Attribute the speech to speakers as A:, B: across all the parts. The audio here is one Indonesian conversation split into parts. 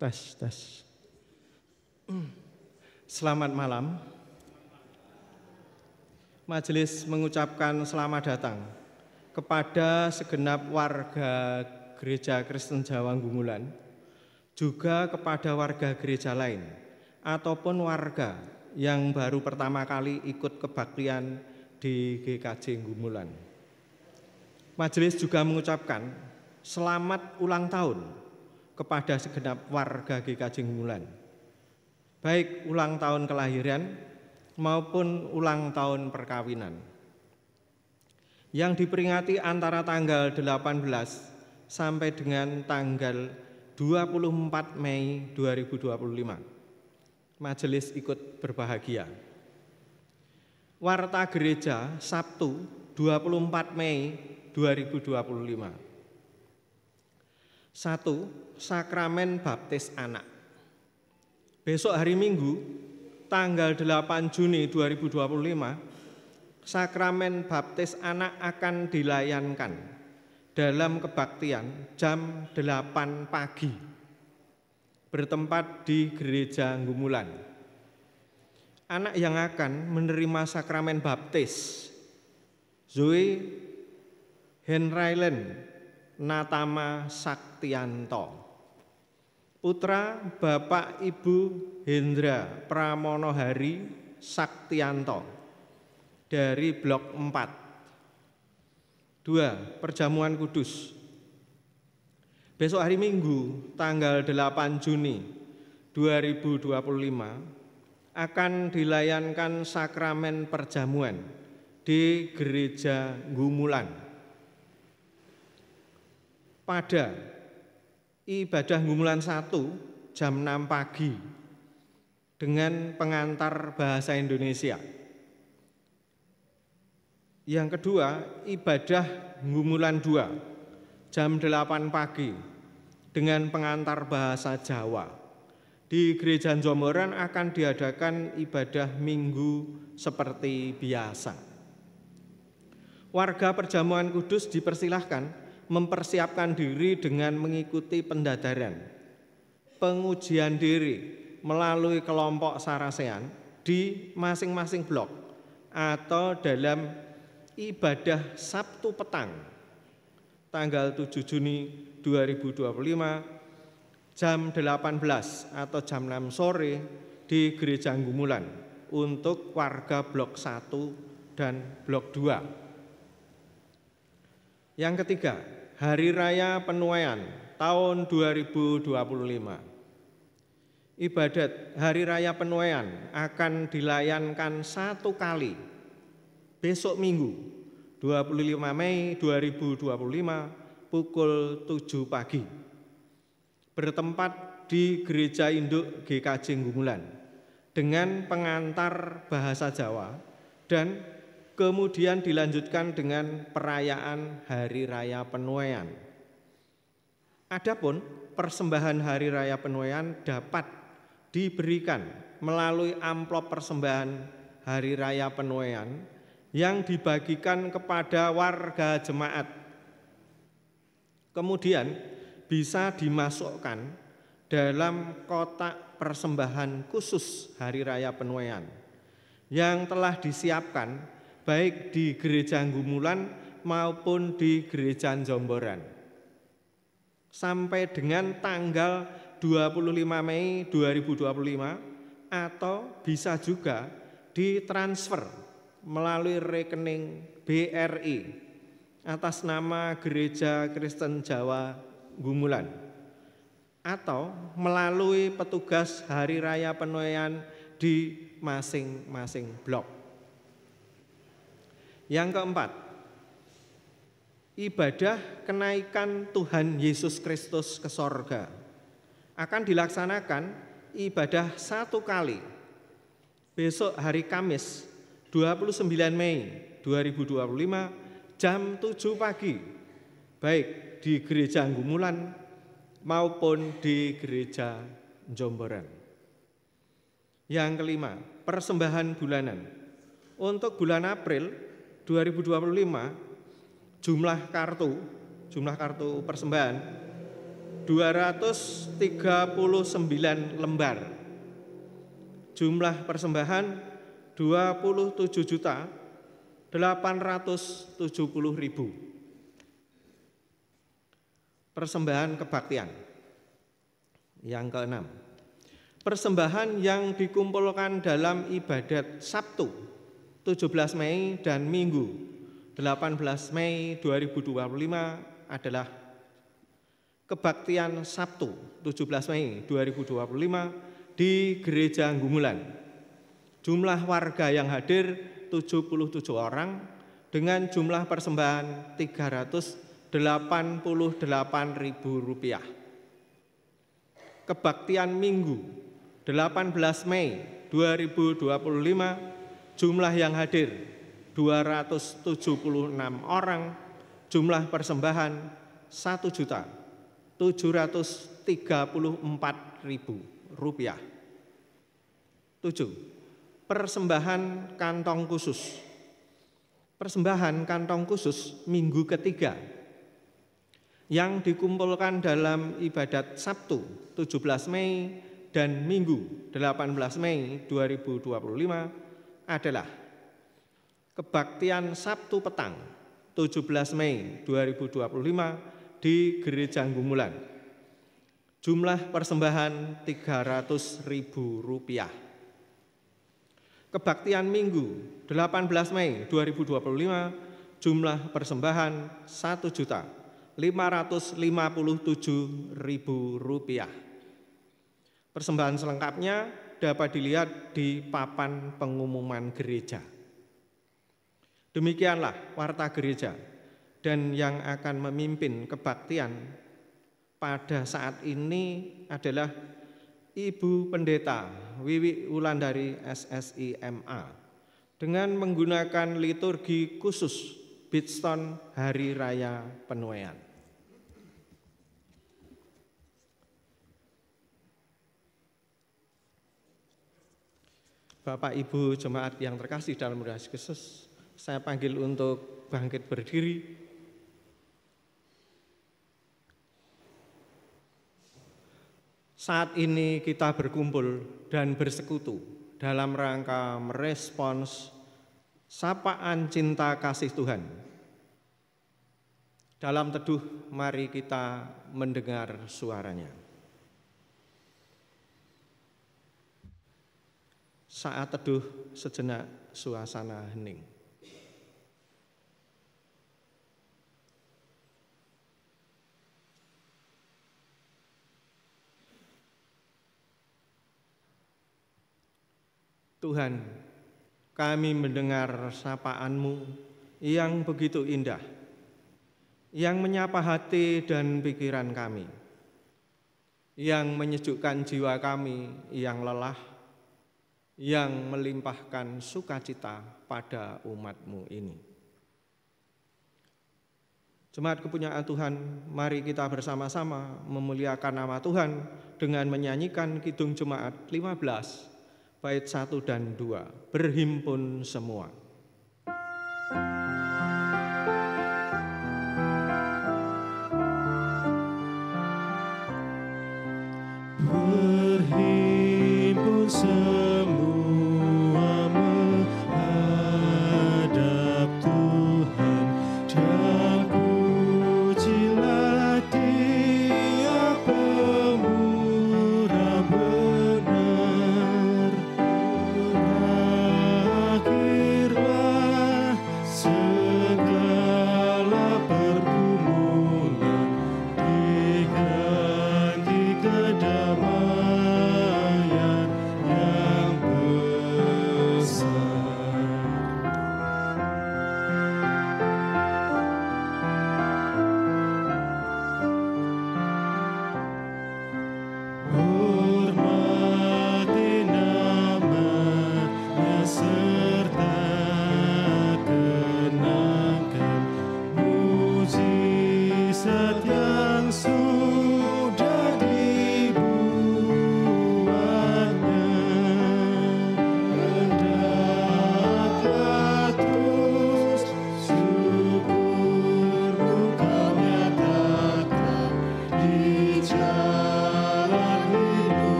A: Tes, tes. Selamat malam. Majelis mengucapkan selamat datang kepada segenap warga Gereja Kristen Jawa Gumulan, juga kepada warga gereja lain, ataupun warga yang baru pertama kali ikut kebaktian di GKJ Gumulan. Majelis juga mengucapkan selamat ulang tahun kepada segenap warga GKJ Gumulan, baik ulang tahun kelahiran maupun ulang tahun perkawinan, yang diperingati antara tanggal 18 sampai dengan tanggal 24 Mei 2025. Majelis ikut berbahagia. Warta Gereja Sabtu 24 Mei 2025. 1. Sakramen baptis anak. Besok hari Minggu, tanggal 8 Juni 2025, sakramen baptis anak akan dilayankan dalam kebaktian jam 8 pagi, bertempat di Gereja Gumulan. Anak yang akan menerima sakramen baptis Zoe Henrailen Natama Saktianto, putra Bapak Ibu Hendra Pramonohari Saktianto dari Blok 4. 2. Perjamuan Kudus. Besok hari Minggu tanggal 8 Juni 2025 akan dilayankan sakramen perjamuan di Gereja Gumulan. Pada ibadah Gumulan 1 jam 6 pagi dengan pengantar bahasa Indonesia. Yang kedua, ibadah Gumulan 2 jam 8 pagi dengan pengantar bahasa Jawa. Di Gereja Jomboran akan diadakan ibadah Minggu seperti biasa. Warga Perjamuan Kudus dipersilahkan mempersiapkan diri dengan mengikuti pendadaran, pengujian diri melalui kelompok sarasean di masing-masing blok atau dalam ibadah Sabtu petang tanggal 7 Juni 2025 jam 18 atau jam 6 sore di Gereja Gumulan untuk warga blok 1 dan blok 2. Yang ketiga, Hari Raya Penuaian tahun 2025. Ibadat Hari Raya Penuaian akan dilayankan satu kali besok Minggu 25 Mei 2025 pukul 7 pagi, bertempat di Gereja Induk GKJ Gumulan dengan pengantar bahasa Jawa dan kemudian dilanjutkan dengan perayaan Hari Raya Penuaian. Adapun persembahan Hari Raya Penuaian dapat diberikan melalui amplop persembahan Hari Raya Penuaian yang dibagikan kepada warga jemaat. Kemudian bisa dimasukkan dalam kotak persembahan khusus Hari Raya Penuaian yang telah disiapkan baik di Gereja Gumulan maupun di Gereja Jomboran. Sampai dengan tanggal 25 Mei 2025 atau bisa juga ditransfer melalui rekening BRI atas nama Gereja Kristen Jawa Gumulan atau melalui petugas Hari Raya Penuaian di masing-masing blok. Yang keempat, ibadah kenaikan Tuhan Yesus Kristus ke sorga akan dilaksanakan ibadah satu kali besok hari Kamis 29 Mei 2025 jam 7 pagi baik di Gereja Gumulan maupun di Gereja Jomboran. Yang kelima, persembahan bulanan. Untuk bulan April 2025 jumlah kartu persembahan 239 lembar. Jumlah persembahan 27.870.000. Persembahan kebaktian. Yang keenam, persembahan yang dikumpulkan dalam ibadat Sabtu 17 Mei dan Minggu 18 Mei 2025 adalah kebaktian Sabtu 17 Mei 2025 di Gereja Gumulan. Jumlah warga yang hadir 77 orang dengan jumlah persembahan Rp388.000. Kebaktian Minggu 18 Mei 2025 jumlah yang hadir 276 orang, jumlah persembahan Rp1.734.000. 7. Persembahan kantong khusus. Persembahan kantong khusus minggu ketiga yang dikumpulkan dalam ibadat Sabtu 17 Mei dan Minggu 18 Mei 2025 adalah kebaktian Sabtu petang 17 Mei 2025 di Gereja Gumulan. Jumlah persembahan Rp300.000. Kebaktian Minggu 18 Mei 2025 jumlah persembahan Rp1.557.000. Persembahan selengkapnya dapat dilihat di papan pengumuman gereja. Demikianlah warta gereja, dan yang akan memimpin kebaktian pada saat ini adalah Ibu Pendeta Wiwi Wulandari SSIMA dengan menggunakan liturgi khusus Bidstone Hari Raya Penuaian. Bapak Ibu jemaat yang terkasih dalam Roh Kristus, saya panggil untuk bangkit berdiri. Saat ini kita berkumpul dan bersekutu dalam rangka merespons sapaan cinta kasih Tuhan. Dalam teduh, mari kita mendengar suaranya. Saat teduh sejenak suasana hening. Tuhan, kami mendengar sapaan-Mu yang begitu indah, yang menyapa hati dan pikiran kami, yang menyejukkan jiwa kami yang lelah, yang melimpahkan sukacita pada umat-Mu ini. Jemaat kepunyaan Tuhan, mari kita bersama-sama memuliakan nama Tuhan dengan menyanyikan Kidung Jemaat 15, bait 1 dan 2, berhimpun semua.
B: Berhimpun semua menghadap Tuhan, dan pujilah Dia pemurah benar. Berakhir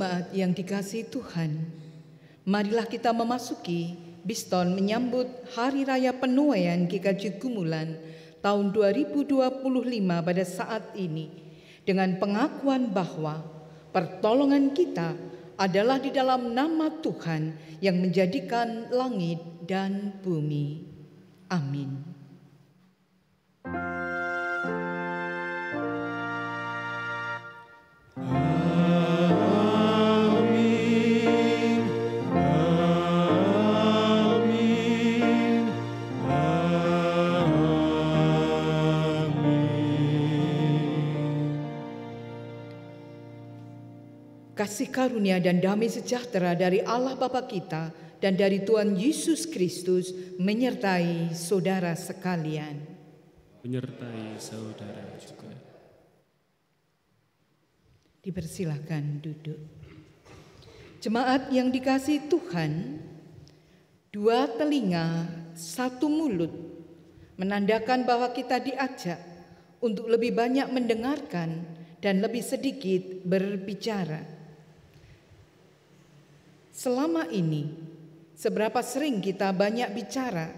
C: jemaat yang dikasihi Tuhan, marilah kita memasuki Biston menyambut Hari Raya Penuaian GKJ Gumulan tahun 2025 pada saat ini dengan pengakuan bahwa pertolongan kita adalah di dalam nama Tuhan yang menjadikan langit dan bumi. Amin. Kasih karunia dan damai sejahtera dari Allah Bapa kita dan dari Tuhan Yesus Kristus menyertai saudara sekalian.
B: Menyertai saudara juga.
C: Dipersilakan duduk. Jemaat yang dikasihi Tuhan, dua telinga, satu mulut, menandakan bahwa kita diajak untuk lebih banyak mendengarkan dan lebih sedikit berbicara. Selama ini, seberapa sering kita banyak bicara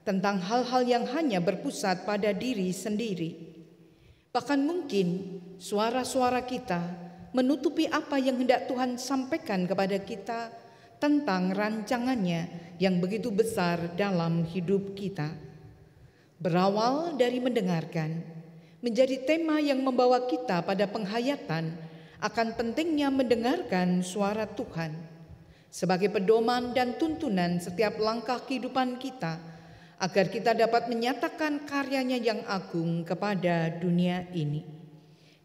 C: tentang hal-hal yang hanya berpusat pada diri sendiri. Bahkan mungkin suara-suara kita menutupi apa yang hendak Tuhan sampaikan kepada kita tentang rancangannya yang begitu besar dalam hidup kita. Berawal dari mendengarkan, menjadi tema yang membawa kita pada penghayatan akan pentingnya mendengarkan suara Tuhan sebagai pedoman dan tuntunan setiap langkah kehidupan kita, agar kita dapat menyatakan karyanya yang agung kepada dunia ini.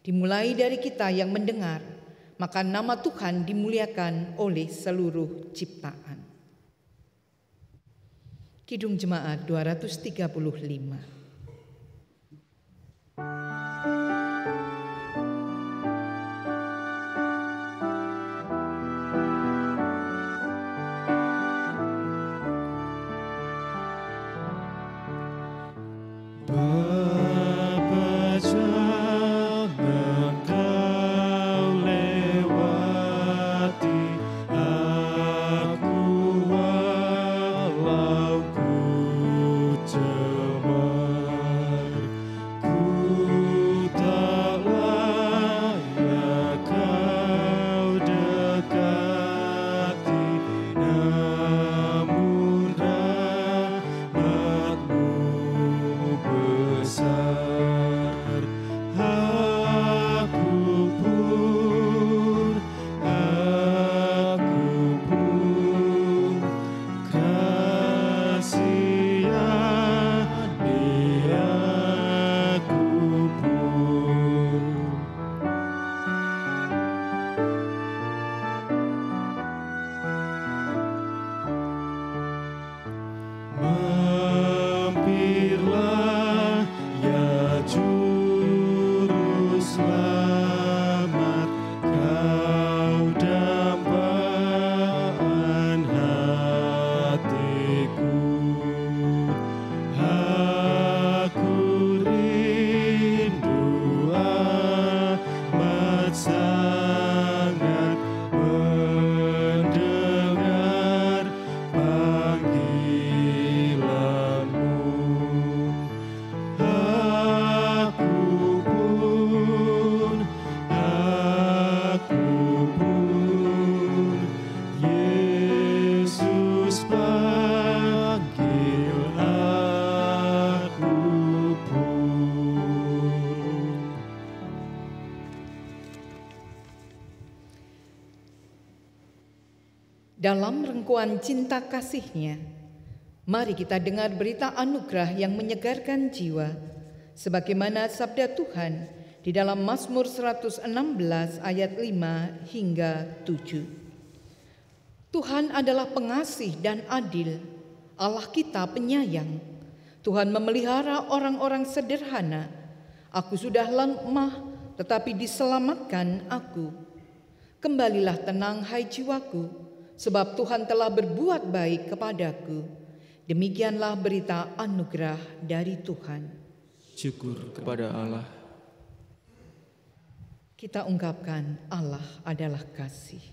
C: Dimulai dari kita yang mendengar, maka nama Tuhan dimuliakan oleh seluruh ciptaan. Kidung Jemaat 235.
B: Bapa jangan kau lewati aku walau ku cemar, ku tak layak kau dekati, namun rahmat-Mu besar. Aku pun kasihani aku pun. Mampirlah ya Juru Selamat, Kau dambaan hatiku. Aku rindu amat sangat mendengar panggilan-Mu. Aku pun, Yesus panggil aku pun.
C: Dalam rengkuan cinta kasih-Nya, mari kita dengar berita anugerah yang menyegarkan jiwa, sebagaimana sabda Tuhan di dalam Mazmur 116 ayat 5 hingga 7. Tuhan adalah pengasih dan adil, Allah kita penyayang. Tuhan memelihara orang-orang sederhana. Aku sudah lemah, tetapi diselamatkan aku. Kembalilah tenang, hai jiwaku, sebab Tuhan telah berbuat baik kepadaku. Demikianlah berita anugerah dari Tuhan.
B: Syukur kepada Allah.
C: Kita ungkapkan Allah adalah kasih.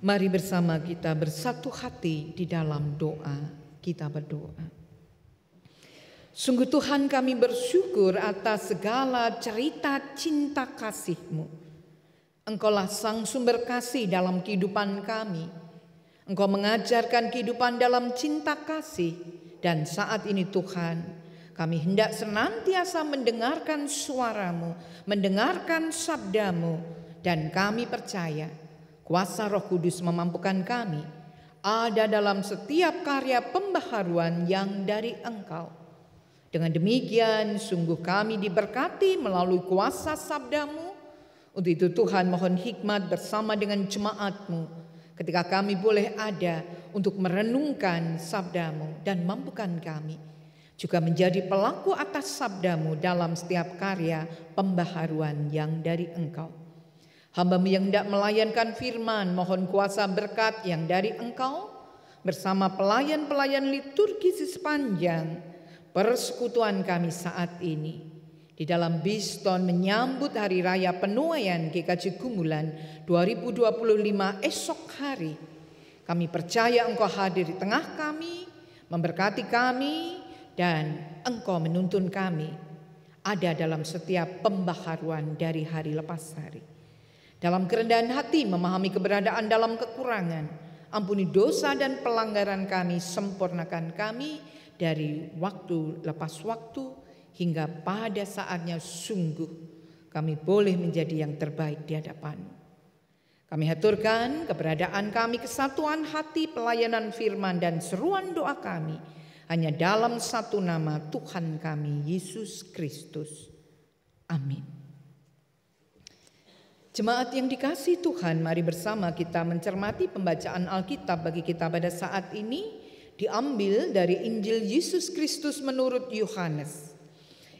C: Mari bersama kita bersatu hati di dalam doa. Kita berdoa. Sungguh Tuhan, kami bersyukur atas segala cerita cinta kasih-Mu. Engkaulah sang sumber kasih dalam kehidupan kami. Engkau mengajarkan kehidupan dalam cinta kasih. Dan saat ini Tuhan, kami hendak senantiasa mendengarkan suara-Mu, mendengarkan sabda-Mu, dan kami percaya kuasa Roh Kudus memampukan kami ada dalam setiap karya pembaharuan yang dari Engkau. Dengan demikian sungguh kami diberkati melalui kuasa sabda-Mu. Untuk itu Tuhan, mohon hikmat bersama dengan jemaat-Mu ketika kami boleh ada untuk merenungkan sabda-Mu, dan mampukan kami juga menjadi pelaku atas sabda-Mu dalam setiap karya pembaharuan yang dari Engkau. Hamba-Mu yang hendak melayankan firman, mohon kuasa berkat yang dari Engkau bersama pelayan-pelayan liturgi sepanjang persekutuan kami saat ini. Di dalam Biston menyambut Hari Raya Penuaian GKJ Gumulan 2025 esok hari. Kami percaya Engkau hadir di tengah kami, memberkati kami, dan Engkau menuntun kami ada dalam setiap pembaharuan dari hari lepas hari. Dalam kerendahan hati memahami keberadaan dalam kekurangan, ampuni dosa dan pelanggaran kami, sempurnakan kami dari waktu lepas waktu hingga pada saatnya sungguh kami boleh menjadi yang terbaik di hadapan-Mu. Kami haturkan keberadaan kami, kesatuan hati, pelayanan firman dan seruan doa kami hanya dalam satu nama Tuhan kami, Yesus Kristus. Amin. Jemaat yang dikasihi Tuhan, mari bersama kita mencermati pembacaan Alkitab bagi kita pada saat ini, diambil dari Injil Yesus Kristus menurut Yohanes.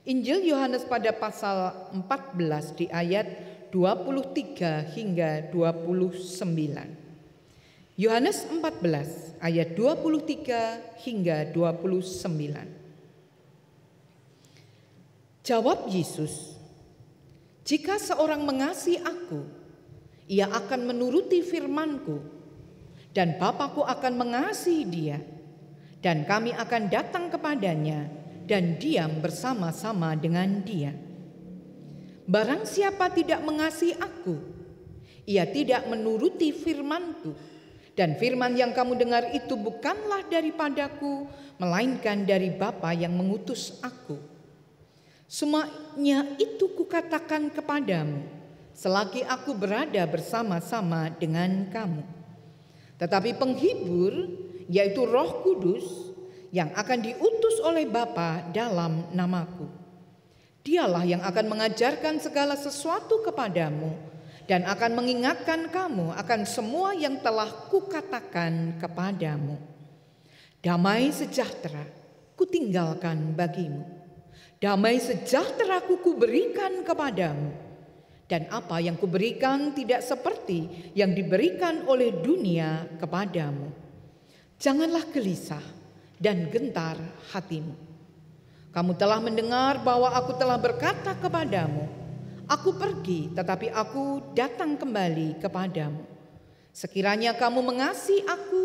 C: Injil Yohanes pada pasal 14 di ayat 23 hingga 29. Yohanes 14 ayat 23 hingga 29. Jawab Yesus, "Jika seorang mengasihi aku, ia akan menuruti firman-Ku, dan Bapa-Ku akan mengasihi dia, dan kami akan datang kepadanya dan diam bersama-sama dengan dia. Barang siapa tidak mengasihi aku, ia tidak menuruti firman-Ku. Dan firman yang kamu dengar itu bukanlah daripadaku, melainkan dari Bapa yang mengutus aku. Semuanya itu kukatakan kepadamu, selagi aku berada bersama-sama dengan kamu. Tetapi penghibur, yaitu Roh Kudus, yang akan diutus oleh Bapa dalam namaku, dialah yang akan mengajarkan segala sesuatu kepadamu, dan akan mengingatkan kamu akan semua yang telah kukatakan kepadamu. Damai sejahtera kutinggalkan bagimu, damai sejahtera kuberikan kepadamu. Dan apa yang kuberikan tidak seperti yang diberikan oleh dunia kepadamu. Janganlah gelisah dan gentar hatimu. Kamu telah mendengar bahwa aku telah berkata kepadamu, aku pergi, tetapi aku datang kembali kepadamu. Sekiranya kamu mengasihi aku,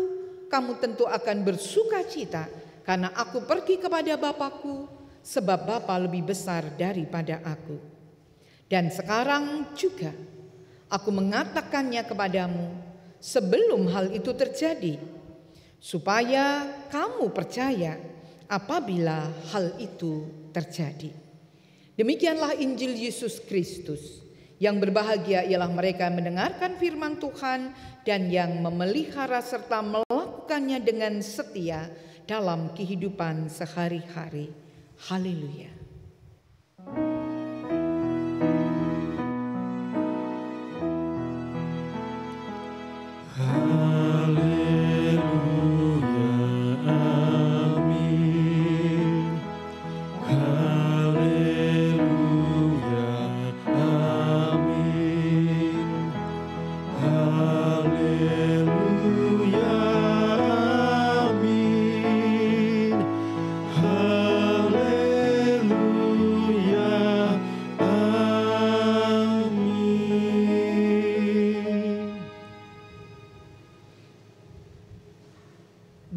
C: kamu tentu akan bersuka cita, karena aku pergi kepada Bapa-Ku, sebab Bapa lebih besar daripada aku. Dan sekarang juga aku mengatakannya kepadamu sebelum hal itu terjadi, supaya kamu percaya apabila hal itu terjadi." Demikianlah Injil Yesus Kristus. Yang berbahagia ialah mereka yang mendengarkan firman Tuhan dan yang memelihara serta melakukannya dengan setia dalam kehidupan sehari-hari. Haleluya.
B: Haleluya,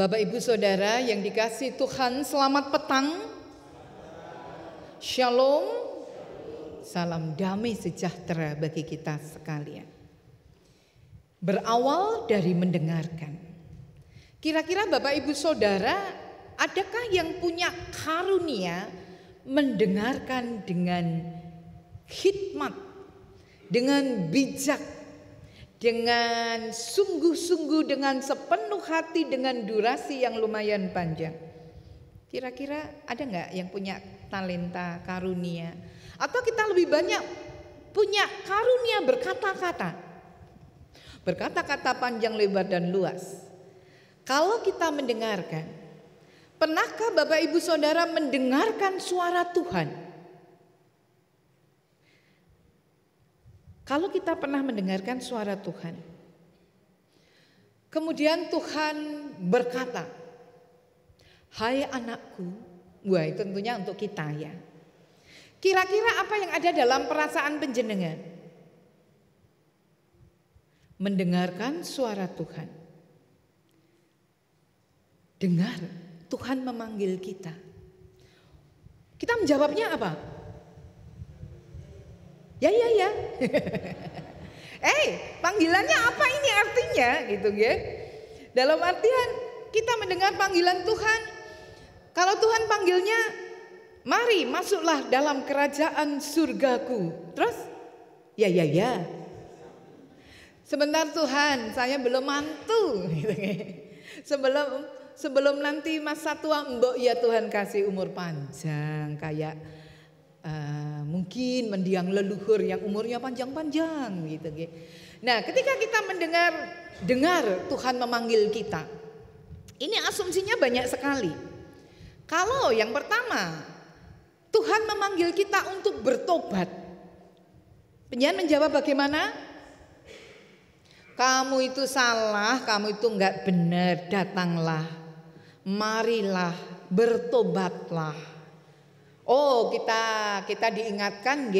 C: Bapak Ibu Saudara yang dikasihi Tuhan, selamat petang. Shalom. Salam damai sejahtera bagi kita sekalian. Berawal dari mendengarkan. Kira-kira Bapak Ibu Saudara, adakah yang punya karunia mendengarkan dengan hikmat, dengan bijak, dengan sungguh-sungguh, dengan sepenuh hati, dengan durasi yang lumayan panjang? Kira-kira ada nggak yang punya talenta, karunia? Atau kita lebih banyak punya karunia berkata-kata, berkata-kata panjang, lebar, dan luas? Kalau kita mendengarkan, pernahkah Bapak Ibu Saudara mendengarkan suara Tuhan? Kalau kita pernah mendengarkan suara Tuhan, kemudian Tuhan berkata, "Hai anakku," wah itu tentunya untuk kita ya. Kira-kira apa yang ada dalam perasaan panjenengan? Mendengarkan suara Tuhan. Dengar, Tuhan memanggil kita. Kita menjawabnya apa? Ya. Panggilannya apa ini artinya gitu ya? Dalam artian kita mendengar panggilan Tuhan. Kalau Tuhan panggilnya, mari masuklah dalam kerajaan surgaku. Terus? Ya. Sebentar Tuhan, saya belum mantu. Sebelum nanti masa tua, mbok ya Tuhan kasih umur panjang kayak mungkin mendiang leluhur yang umurnya panjang-panjang gitu. Nah, ketika kita dengar Tuhan memanggil kita, ini asumsinya banyak sekali. Kalau yang pertama, Tuhan memanggil kita untuk bertobat, penyanyi menjawab bagaimana? Kamu itu salah, kamu itu enggak benar, datanglah, marilah, bertobatlah. Oh, kita diingatkan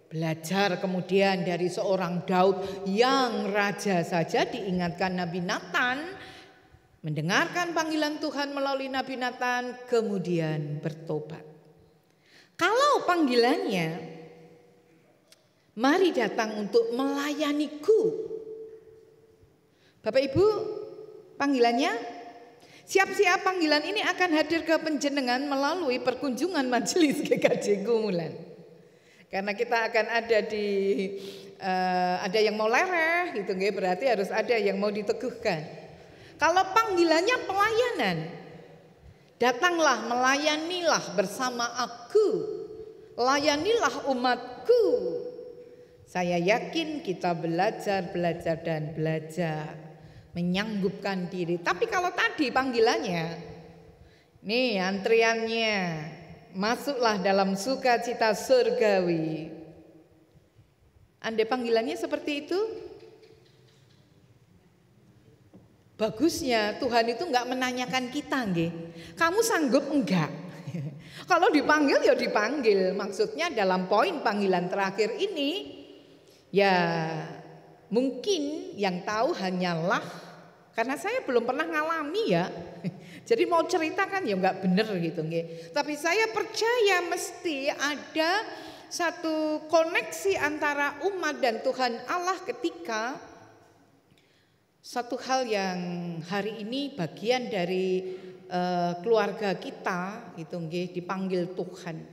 C: belajar kemudian dari seorang Daud yang raja saja, diingatkan Nabi Nathan, mendengarkan panggilan Tuhan melalui Nabi Nathan, kemudian bertobat. Kalau panggilannya, mari datang untuk melayaniku. Bapak Ibu, panggilannya, siap-siap panggilan ini akan hadir ke panjenengan melalui perkunjungan majelis GKJ Gumulan. Karena kita akan ada yang mau lereh gitu, berarti harus ada yang mau diteguhkan. Kalau panggilannya pelayanan, datanglah, melayanilah bersama aku, layanilah umatku. Saya yakin kita belajar dan belajar, menyanggupkan diri. Tapi kalau tadi panggilannya, nih antriannya, masuklah dalam sukacita surgawi. Andai panggilannya seperti itu, bagusnya Tuhan itu enggak menanyakan kita, kamu sanggup enggak? Kalau dipanggil ya dipanggil. Maksudnya dalam poin panggilan terakhir ini, ya mungkin yang tahu hanyalah, karena saya belum pernah ngalami ya. Jadi mau cerita kan ya enggak bener gitu. Tapi saya percaya mesti ada satu koneksi antara umat dan Tuhan Allah ketika satu hal yang hari ini bagian dari keluarga kita gitu dipanggil Tuhan.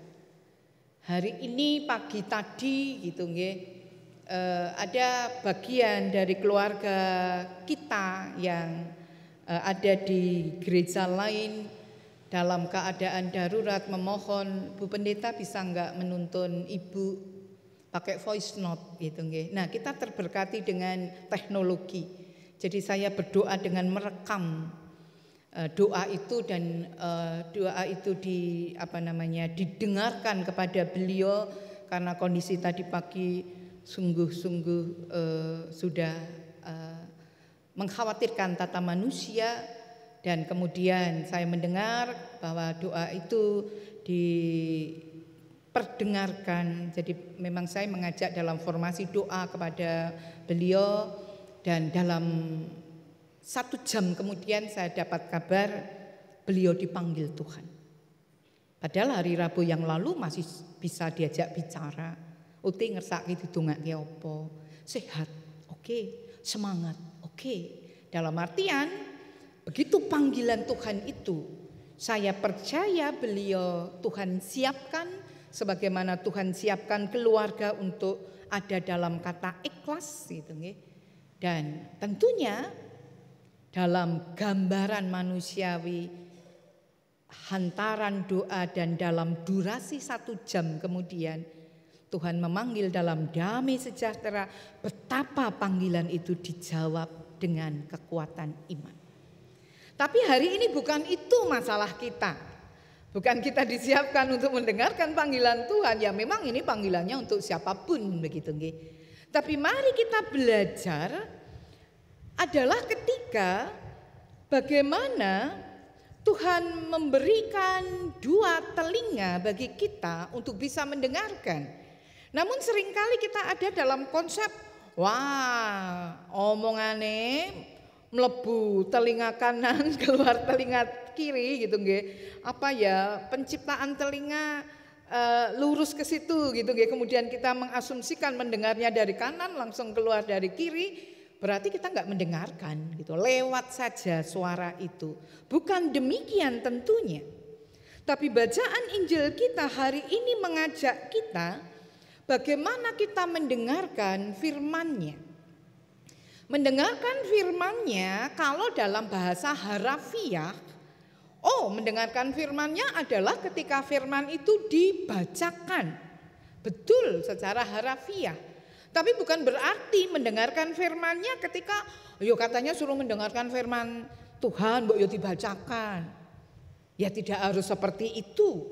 C: Hari ini pagi tadi gitu ada bagian dari keluarga kita yang ada di gereja lain dalam keadaan darurat memohon, Bu Pendeta bisa enggak menuntun Ibu pakai voice note gitu. Nah, kita terberkati dengan teknologi. Jadi saya berdoa dengan merekam doa itu dan doa itu didengarkan kepada beliau karena kondisi tadi pagi sungguh-sungguh sudah mengkhawatirkan tata manusia, dan kemudian saya mendengar bahwa doa itu diperdengarkan. Jadi memang saya mengajak dalam formasi doa kepada beliau, dan dalam 1 jam kemudian saya dapat kabar beliau dipanggil Tuhan. Padahal hari Rabu yang lalu masih bisa diajak bicara. Uti ngersaki didongake apa? Sehat, oke. Semangat, oke. Dalam artian begitu panggilan Tuhan itu, saya percaya beliau Tuhan siapkan sebagaimana Tuhan siapkan keluarga untuk ada dalam kata ikhlas gitu nggih. Dan tentunya dalam gambaran manusiawi hantaran doa dan dalam durasi 1 jam kemudian Tuhan memanggil dalam damai sejahtera, betapa panggilan itu dijawab dengan kekuatan iman. Tapi hari ini bukan itu masalah kita. Bukan kita disiapkan untuk mendengarkan panggilan Tuhan. Ya memang ini panggilannya untuk siapapun begitu nggih. Tapi mari kita belajar adalah ketika bagaimana Tuhan memberikan 2 telinga bagi kita untuk bisa mendengarkan. Namun seringkali kita ada dalam konsep, wah omongane mlebu telinga kanan keluar telinga kiri gitu nggih. Apa ya, penciptaan telinga lurus ke situ gitu nggih. Kemudian kita mengasumsikan mendengarnya dari kanan langsung keluar dari kiri. Berarti kita nggak mendengarkan gitu, lewat saja suara itu. Bukan demikian tentunya. Tapi bacaan Injil kita hari ini mengajak kita bagaimana kita mendengarkan firman-Nya. Mendengarkan firman-Nya kalau dalam bahasa harafiah, mendengarkan firman-Nya adalah ketika firman itu dibacakan. Betul secara harafiah. Tapi bukan berarti mendengarkan firman-Nya ketika katanya suruh mendengarkan firman Tuhan, mbok yo dibacakan. Ya tidak harus seperti itu.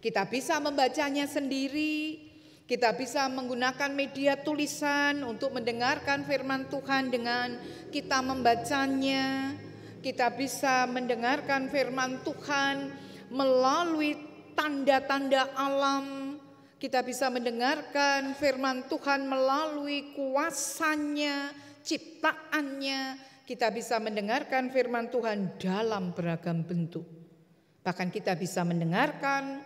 C: Kita bisa membacanya sendiri, kita bisa menggunakan media tulisan untuk mendengarkan firman Tuhan dengan kita membacanya. Kita bisa mendengarkan firman Tuhan melalui tanda-tanda alam. Kita bisa mendengarkan firman Tuhan melalui kuasanya, ciptaannya. Kita bisa mendengarkan firman Tuhan dalam beragam bentuk. Bahkan kita bisa mendengarkan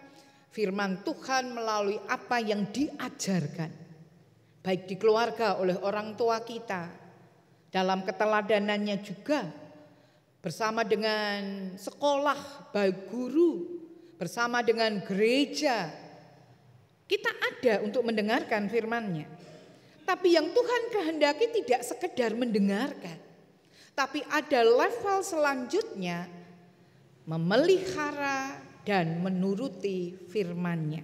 C: firman Tuhan melalui apa yang diajarkan. Baik di keluarga oleh orang tua kita. Dalam keteladanannya juga. Bersama dengan sekolah, baik guru. Bersama dengan gereja. Kita ada untuk mendengarkan firman-Nya. Tapi yang Tuhan kehendaki tidak sekedar mendengarkan. Tapi ada level selanjutnya memelihara dan menuruti firman-Nya.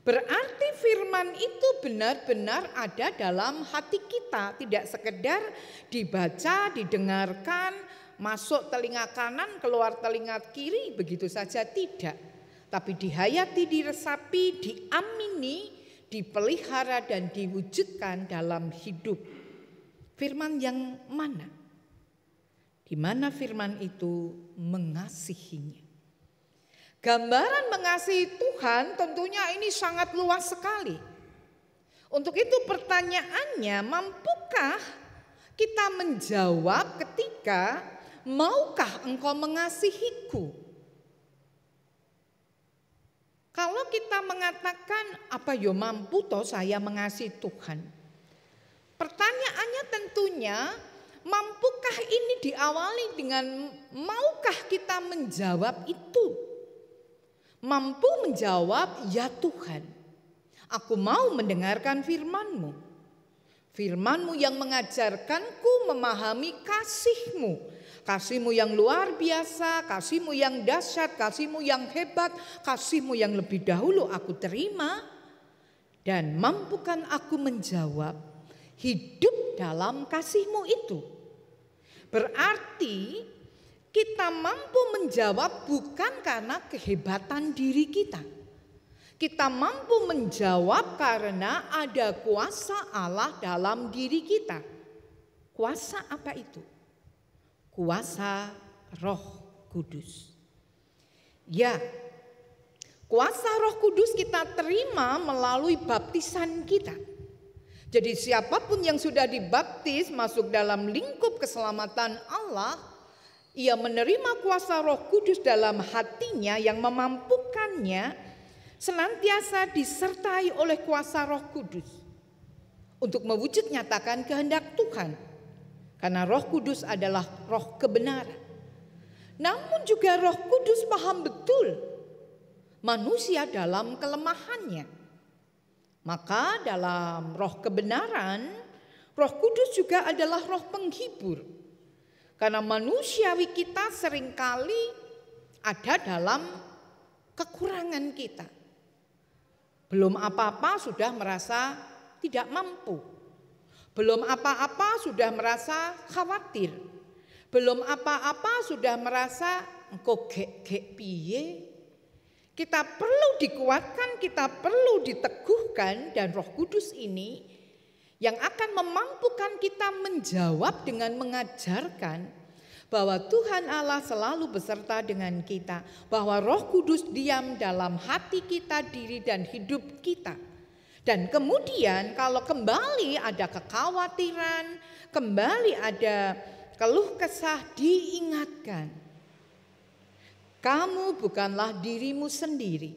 C: Berarti firman itu benar-benar ada dalam hati kita. Tidak sekedar dibaca, didengarkan, masuk telinga kanan, keluar telinga kiri, begitu saja tidak. Tapi dihayati, diresapi, diamini, dipelihara dan diwujudkan dalam hidup. Firman yang mana? Di mana firman itu mengasihinya. Gambaran mengasihi Tuhan tentunya ini sangat luas sekali. Untuk itu pertanyaannya, mampukah kita menjawab ketika maukah engkau mengasihiku? Kalau kita mengatakan apa yo mampu toh saya mengasihi Tuhan. Pertanyaannya tentunya mampukah ini diawali dengan maukah kita menjawab itu? Mampu menjawab ya Tuhan. Aku mau mendengarkan firman-Mu. Firman-Mu yang mengajarkanku memahami kasih-Mu. Kasih-Mu yang luar biasa, kasih-Mu yang dahsyat, kasih-Mu yang hebat, kasih-Mu yang lebih dahulu aku terima. Dan mampukan aku menjawab hidup dalam kasih-Mu itu. Berarti kita mampu menjawab bukan karena kehebatan diri kita. Kita mampu menjawab karena ada kuasa Allah dalam diri kita. Kuasa apa itu? Kuasa Roh Kudus. Ya, kuasa Roh Kudus kita terima melalui baptisan kita. Jadi siapapun yang sudah dibaptis masuk dalam lingkup keselamatan Allah, ia menerima kuasa Roh Kudus dalam hatinya yang memampukannya senantiasa disertai oleh kuasa Roh Kudus untuk mewujud nyatakan kehendak Tuhan. Karena Roh Kudus adalah roh kebenaran. Namun juga Roh Kudus paham betul manusia dalam kelemahannya. Maka dalam roh kebenaran, Roh Kudus juga adalah roh penghibur. Karena manusiawi kita seringkali ada dalam kekurangan kita. Belum apa-apa sudah merasa tidak mampu. Belum apa-apa sudah merasa khawatir. Belum apa-apa sudah merasa engko gek piye. Kita perlu dikuatkan, kita perlu diteguhkan, dan Roh Kudus ini yang akan memampukan kita menjawab dengan mengajarkan bahwa Tuhan Allah selalu beserta dengan kita, bahwa Roh Kudus diam dalam hati kita, diri dan hidup kita. Dan kemudian kalau kembali ada kekhawatiran, kembali ada keluh kesah, diingatkan, kamu bukanlah dirimu sendiri,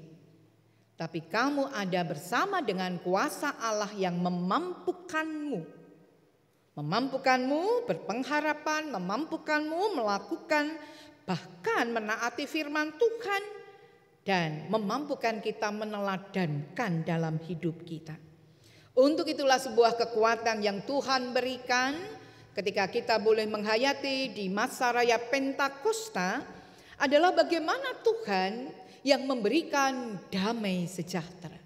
C: tapi kamu ada bersama dengan kuasa Allah yang memampukanmu. Memampukanmu berpengharapan, memampukanmu melakukan bahkan menaati firman Tuhan, dan memampukan kita meneladankan dalam hidup kita. Untuk itulah sebuah kekuatan yang Tuhan berikan ketika kita boleh menghayati di masa raya Pentakosta adalah bagaimana Tuhan yang memberikan damai sejahtera.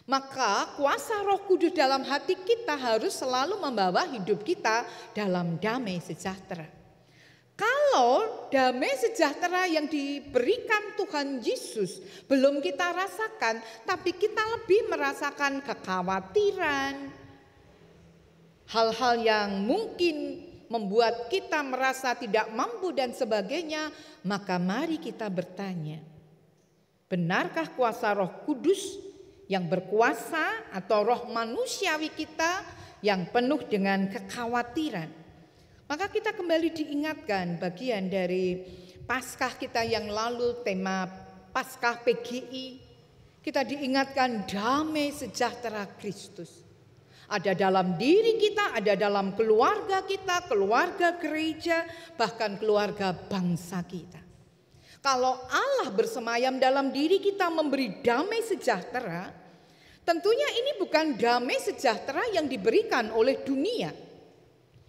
C: Maka kuasa Roh Kudus dalam hati kita harus selalu membawa hidup kita dalam damai sejahtera. Kalau damai sejahtera yang diberikan Tuhan Yesus belum kita rasakan, tapi kita lebih merasakan kekhawatiran, hal-hal yang mungkin membuat kita merasa tidak mampu dan sebagainya, maka mari kita bertanya, benarkah kuasa Roh Kudus yang berkuasa atau roh manusiawi kita yang penuh dengan kekhawatiran? Maka kita kembali diingatkan bagian dari Paskah kita yang lalu, tema Paskah PGI, kita diingatkan damai sejahtera Kristus. Ada dalam diri kita, ada dalam keluarga kita, keluarga gereja, bahkan keluarga bangsa kita. Kalau Allah bersemayam dalam diri kita memberi damai sejahtera, tentunya ini bukan damai sejahtera yang diberikan oleh dunia.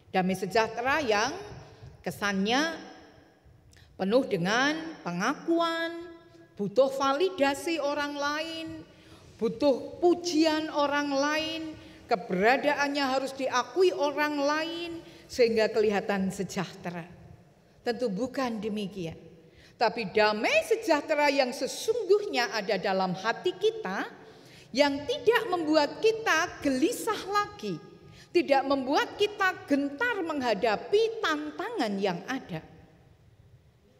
C: Damai sejahtera yang kesannya penuh dengan pengakuan, butuh validasi orang lain, butuh pujian orang lain, keberadaannya harus diakui orang lain sehingga kelihatan sejahtera. Tentu bukan demikian. Tapi damai sejahtera yang sesungguhnya ada dalam hati kita, yang tidak membuat kita gelisah lagi, tidak membuat kita gentar menghadapi tantangan yang ada.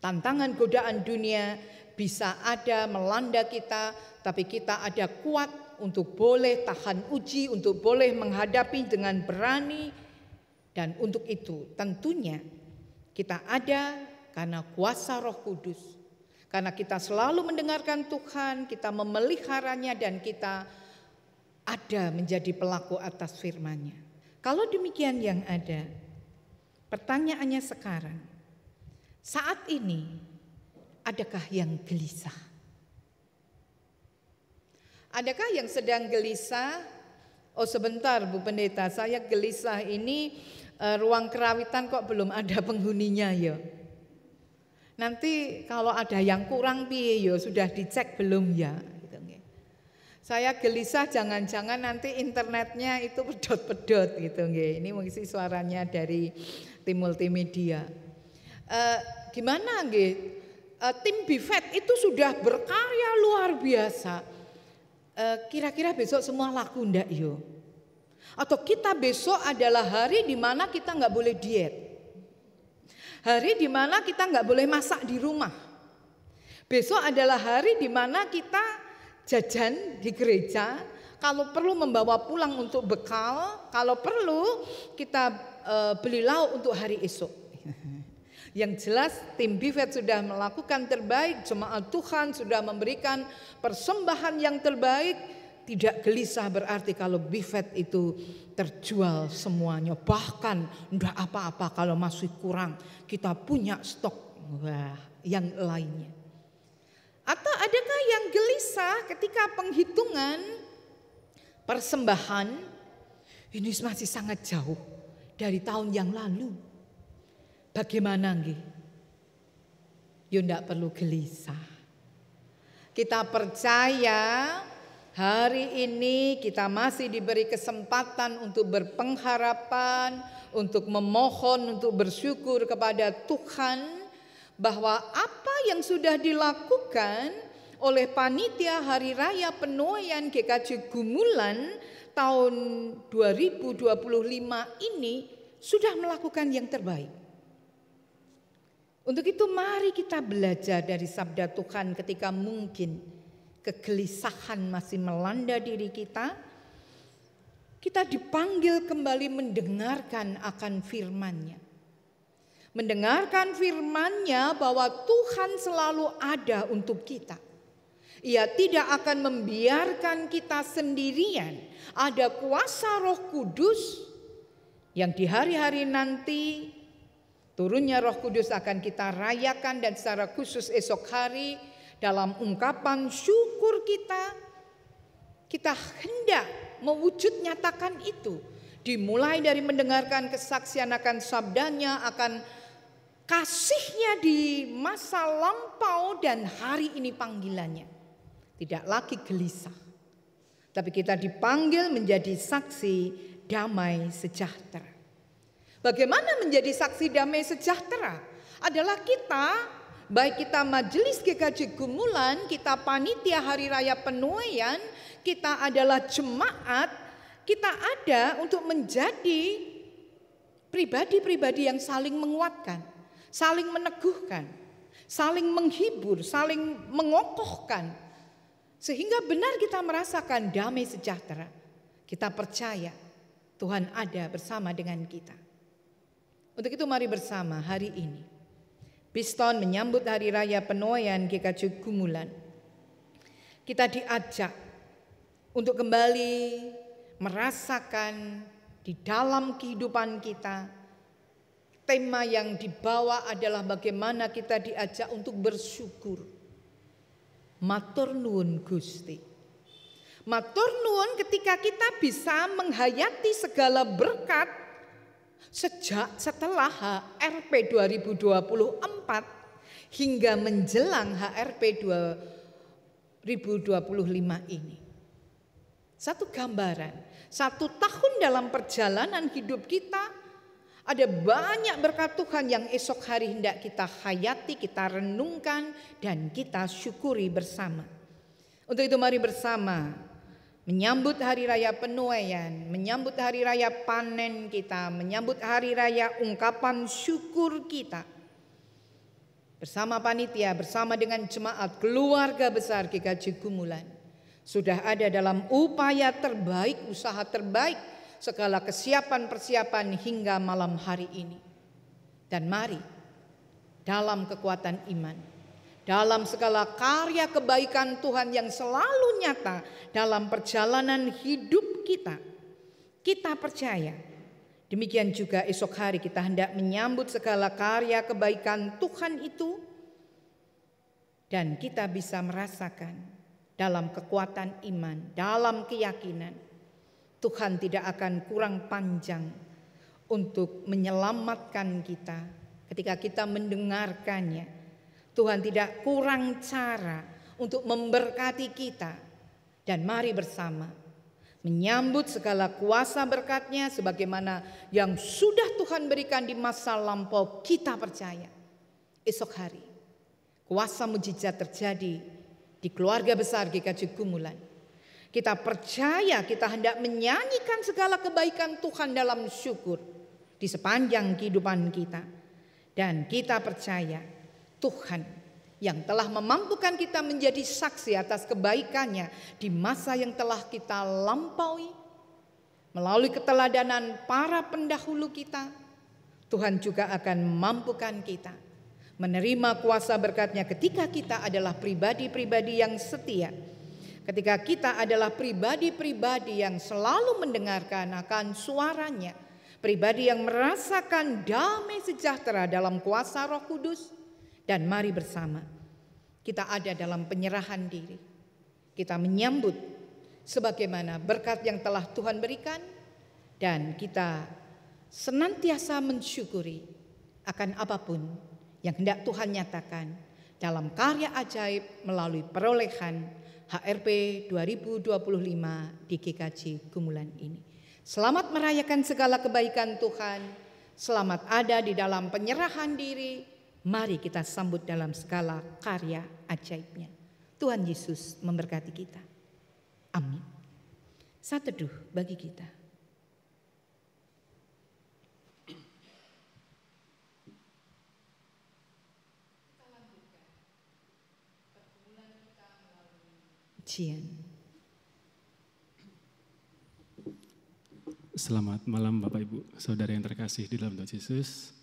C: Tantangan godaan dunia bisa ada melanda kita, tapi kita ada kuat untuk boleh tahan uji, untuk boleh menghadapi dengan berani. Dan untuk itu tentunya kita ada karena kuasa Roh Kudus. Karena kita selalu mendengarkan Tuhan, kita memeliharanya, dan kita ada menjadi pelaku atas firman-Nya. Kalau demikian yang ada, pertanyaannya sekarang, saat ini adakah yang gelisah? Adakah yang sedang gelisah? Oh sebentar Bu Pendeta, saya gelisah ini ruang kerawitan kok belum ada penghuninya ya. Nanti kalau ada yang kurang piye ya, sudah dicek belum ya? Saya gelisah jangan-jangan nanti internetnya itu pedot-pedot gitu nggih. Ini mengisi suaranya dari tim multimedia. Gimana nggih? Tim BIFET itu sudah berkarya luar biasa. Kira-kira besok semua laku ndak yo? Atau kita besok adalah hari di mana kita nggak boleh diet. Hari di mana kita nggak boleh masak di rumah. Besok adalah hari di mana kita jajan di gereja, kalau perlu membawa pulang untuk bekal, kalau perlu kita beli lauk untuk hari esok. Yang jelas tim Bifet sudah melakukan terbaik, jemaat Tuhan sudah memberikan persembahan yang terbaik. Tidak gelisah berarti kalau Bifet itu terjual semuanya. Bahkan enggak apa-apa kalau masih kurang, kita punya stok yang lainnya. Atau adakah yang gelisah ketika penghitungan persembahan ini masih sangat jauh dari tahun yang lalu? Bagaimana nggih? Ya ndak perlu gelisah. Kita percaya hari ini kita masih diberi kesempatan untuk berpengharapan, untuk memohon, untuk bersyukur kepada Tuhan bahwa apa yang sudah dilakukan oleh panitia Hari Raya Penuaian GKJ Gumulan tahun 2025 ini sudah melakukan yang terbaik. Untuk itu mari kita belajar dari sabda Tuhan ketika mungkin kegelisahan masih melanda diri kita. Kita dipanggil kembali mendengarkan akan firman-Nya. Mendengarkan firman-Nya bahwa Tuhan selalu ada untuk kita. Ia tidak akan membiarkan kita sendirian. Ada kuasa Roh Kudus yang di hari-hari nanti turunnya Roh Kudus akan kita rayakan, dan secara khusus esok hari dalam ungkapan syukur kita hendak mewujud nyatakan itu. Dimulai dari mendengarkan kesaksian akan sabdanya, akan kasihnya di masa lampau dan hari ini panggilannya. Tidak lagi gelisah, tapi kita dipanggil menjadi saksi damai sejahtera. Bagaimana menjadi saksi damai sejahtera? Adalah kita, baik kita Majelis GKJ Gumulan, kita panitia Hari Raya Penuaian, kita adalah jemaat, kita ada untuk menjadi pribadi-pribadi yang saling menguatkan, saling meneguhkan, saling menghibur, saling mengokohkan, sehingga benar kita merasakan damai sejahtera. Kita percaya Tuhan ada bersama dengan kita. Untuk itu mari bersama hari ini Piston menyambut Hari Raya Penuaian GKJ Gumulan. Kita diajak untuk kembali merasakan di dalam kehidupan kita. Tema yang dibawa adalah bagaimana kita diajak untuk bersyukur. Matur nuwun Gusti. Matur nuwun ketika kita bisa menghayati segala berkat setelah HRP 2024 hingga menjelang HRP 2025 ini. Satu gambaran, 1 tahun dalam perjalanan hidup kita, ada banyak berkat Tuhan yang esok hari hendak kita hayati, kita renungkan, dan kita syukuri bersama. Untuk itu mari bersama menyambut Hari Raya Penuaian, menyambut Hari Raya Panen kita, menyambut Hari Raya ungkapan syukur kita. Bersama panitia, bersama dengan jemaat keluarga besar GKJ Gumulan, sudah ada dalam upaya terbaik, usaha terbaik, segala kesiapan persiapan hingga malam hari ini. Dan mari dalam kekuatan iman, dalam segala karya kebaikan Tuhan yang selalu nyata dalam perjalanan hidup kita, kita percaya demikian juga esok hari kita hendak menyambut segala karya kebaikan Tuhan itu, dan kita bisa merasakan dalam kekuatan iman, dalam keyakinan Tuhan tidak akan kurang panjang untuk menyelamatkan kita ketika kita mendengarkannya. Tuhan tidak kurang cara untuk memberkati kita. Dan mari bersama menyambut segala kuasa berkat-Nya sebagaimana yang sudah Tuhan berikan di masa lampau. Kita percaya esok hari kuasa mujizat terjadi di keluarga besar GKJ Gumulan. Kita percaya kita hendak menyanyikan segala kebaikan Tuhan dalam syukur di sepanjang kehidupan kita. Dan kita percaya Tuhan yang telah memampukan kita menjadi saksi atas kebaikannya di masa yang telah kita lampaui. Melalui keteladanan para pendahulu kita, Tuhan juga akan memampukan kita menerima kuasa berkat-Nya ketika kita adalah pribadi-pribadi yang setia. Ketika kita adalah pribadi-pribadi yang selalu mendengarkan akan suaranya, pribadi yang merasakan damai sejahtera dalam kuasa Roh Kudus. Dan mari bersama kita ada dalam penyerahan diri. Kita menyambut sebagaimana berkat yang telah Tuhan berikan, dan kita senantiasa mensyukuri akan apapun yang hendak Tuhan nyatakan dalam karya ajaib melalui perolehan HRP 2025 di GKJ Gumulan ini. Selamat merayakan segala kebaikan Tuhan, selamat ada di dalam penyerahan diri. Mari kita sambut dalam segala karya ajaibnya. Tuhan Yesus memberkati kita. Amin. Saat teduh bagi kita. Ujian.
B: Selamat malam Bapak Ibu, Saudara yang terkasih di dalam Tuhan Yesus.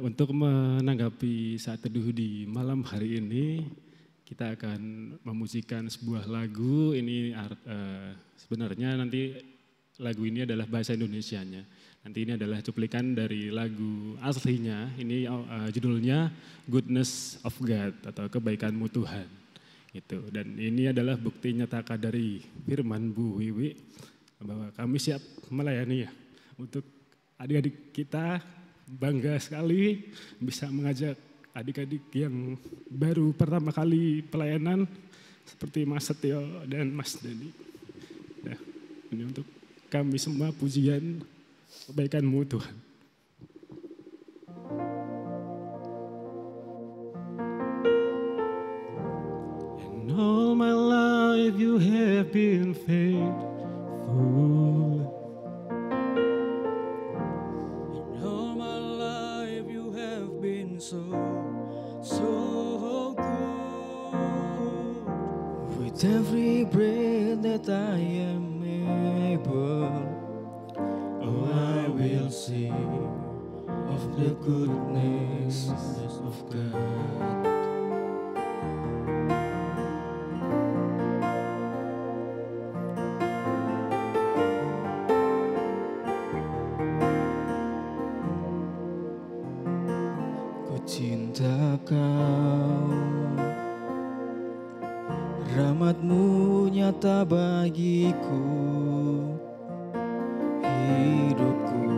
B: Untuk menanggapi saat teduh di malam hari ini, kita akan memujikan sebuah lagu. Ini sebenarnya nanti lagu ini adalah bahasa Indonesianya. Nanti ini adalah cuplikan dari lagu aslinya. Ini judulnya Goodness of God atau Kebaikanmu Tuhan. Gitu. Dan ini adalah bukti nyata dari firman Bu Wiwi bahwa kami siap melayani ya untuk adik-adik kita. Bangga sekali bisa mengajak adik-adik yang baru pertama kali pelayanan seperti Mas Setio dan Mas Dani. Nah, ini untuk kami semua pujian kebaikan-Mu Tuhan. And all my life you have been faithful. So good. With every breath that I am able, oh, I will sing of the goodness of God. Cinta Kau, rahmat-Mu nyata bagiku, hidupku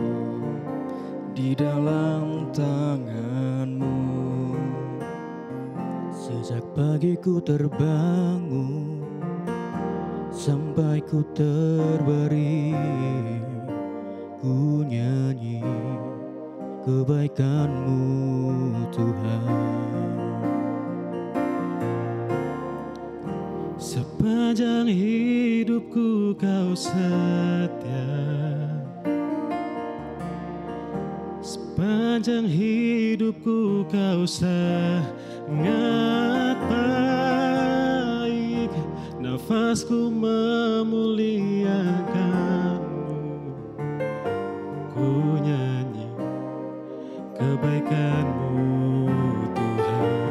B: di dalam tangan-Mu. Sejak pagi ku terbangun sampai ku terbaring, ku nyanyi kebaikan-Mu Tuhan. Sepanjang hidupku Kau setia, sepanjang hidupku Kau sangat baik, nafasku memuliakan-Mu, ku nyanyi kebaikan-Mu Tuhan.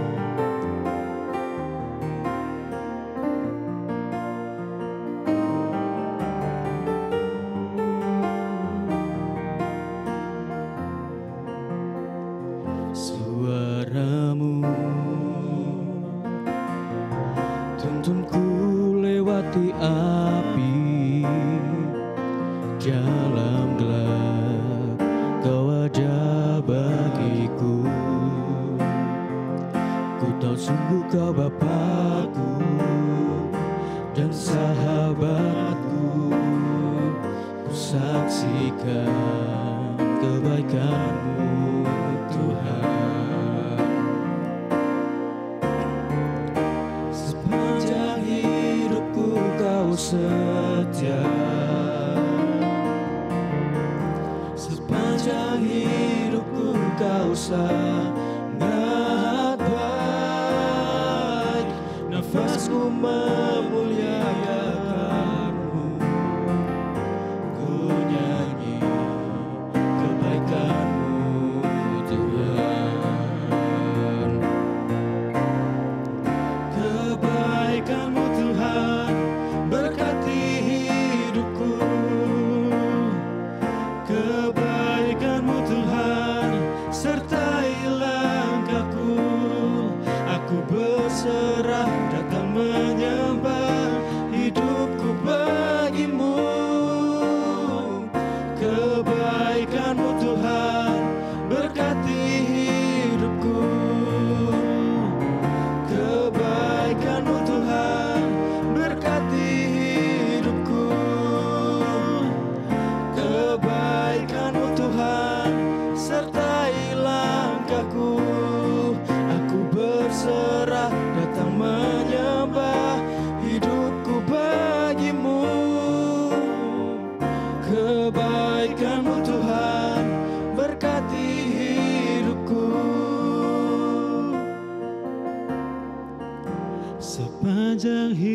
B: Suara-Mu tuntunku lewati api, dalam gelap Kau ada bagiku. Ku tahu sungguh Kau Bapakku dan sahabatku. Ku saksikan kebaikan-Mu Tuhan. Sepanjang hidupku Kau setia, sepanjang hidupku Kau sangat baik,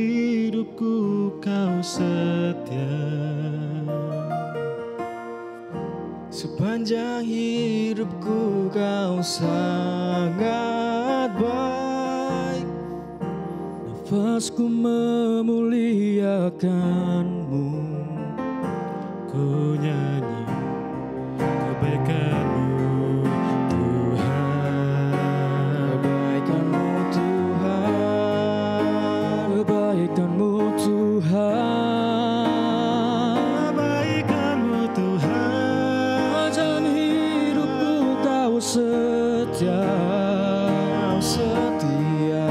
D: hidupku kau setia. Sepanjang hidupku kau sangat baik. Nafasku memuliakan-Mu, ku nyanyi kebaikan-Mu Tuhan. Kebaikan-Mu Tuhan, kebaikan-Mu Tuhan, kebaikan-Mu Tuhan. Sepanjang hidupku kau setia, setia.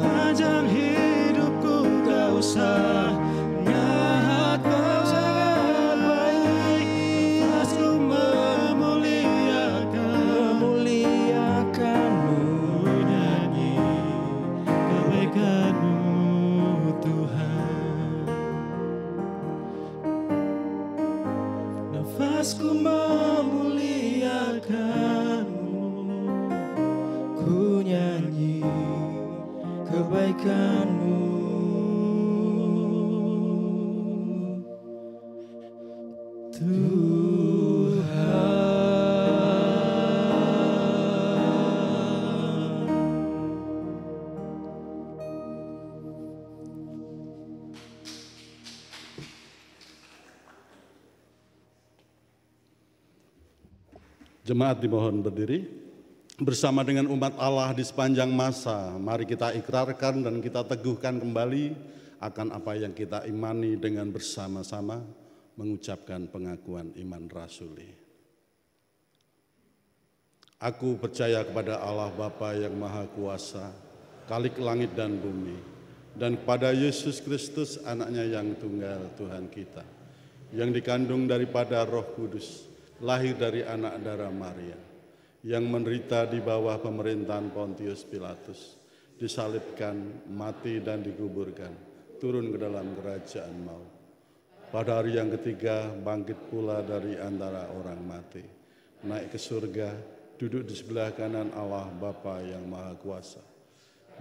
D: Sepanjang hidupku kau sangat baik. Nafasku memuliakan-Mu, nyanyi kebaikan-Mu Tuhan. Nafasku memuliakan-Mu, ku nyanyi kebaikan-Mu
E: Jemaat dimohon berdiri. Bersama dengan umat Allah di sepanjang masa, mari kita ikrarkan dan kita teguhkan kembali akan apa yang kita imani dengan bersama-sama mengucapkan pengakuan iman rasuli. Aku percaya kepada Allah Bapa yang Maha Kuasa, Khalik langit dan bumi, dan kepada Yesus Kristus anaknya yang tunggal Tuhan kita, yang dikandung daripada Roh Kudus, lahir dari anak darah Maria, yang menderita di bawah pemerintahan Pontius Pilatus, disalibkan, mati dan dikuburkan, turun ke dalam kerajaan maut. Pada hari yang ketiga bangkit pula dari antara orang mati, naik ke surga, duduk di sebelah kanan Allah Bapa yang Maha Kuasa,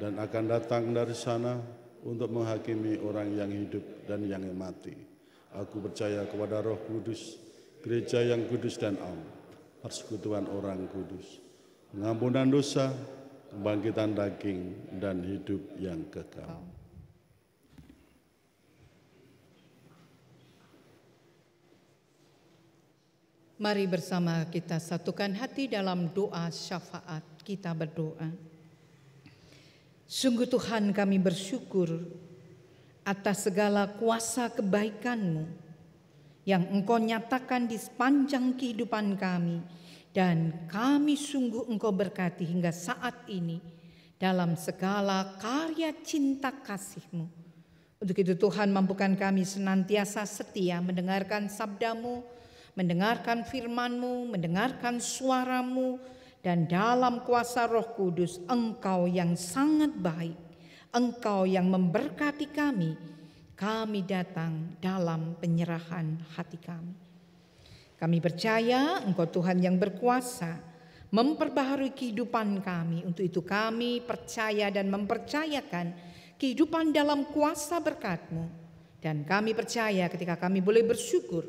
E: dan akan datang dari sana untuk menghakimi orang yang hidup dan yang mati. Aku percaya kepada Roh Kudus, gereja yang kudus dan am, persekutuan orang kudus, pengampunan dosa, kebangkitan daging, dan hidup yang kekal.
C: Mari bersama kita satukan hati dalam doa syafaat. Kita berdoa. Sungguh Tuhan, kami bersyukur atas segala kuasa kebaikan-Mu yang Engkau nyatakan di sepanjang kehidupan kami, dan kami sungguh Engkau berkati hingga saat ini dalam segala karya cinta kasih-Mu. Untuk itu Tuhan, mampukan kami senantiasa setia mendengarkan sabda-Mu, mendengarkan firman-Mu, mendengarkan suara-Mu, dan dalam kuasa Roh Kudus Engkau yang sangat baik, Engkau yang memberkati kami datang dalam penyerahan hati kami. Kami percaya Engkau Tuhan yang berkuasa memperbaharui kehidupan kami. Untuk itu kami percaya dan mempercayakan kehidupan dalam kuasa berkat-Mu. Dan kami percaya ketika kami boleh bersyukur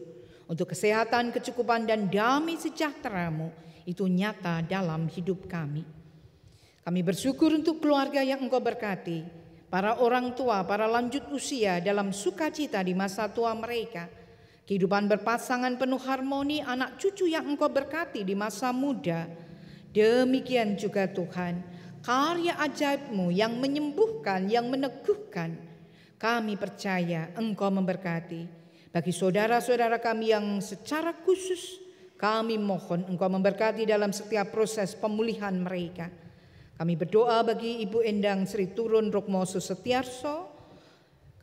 C: untuk kesehatan, kecukupan, dan damai sejahtera-Mu, itu nyata dalam hidup kami. Kami bersyukur untuk keluarga yang Engkau berkati, para orang tua, para lanjut usia dalam sukacita di masa tua mereka, kehidupan berpasangan penuh harmoni, anak cucu yang Engkau berkati di masa muda. Demikian juga Tuhan, karya ajaib-Mu yang menyembuhkan, yang meneguhkan. Kami percaya Engkau memberkati. Bagi saudara-saudara kami yang secara khusus, kami mohon Engkau memberkati dalam setiap proses pemulihan mereka. Kami berdoa bagi Ibu Endang Sri Turun Rukmo Susetiyarso.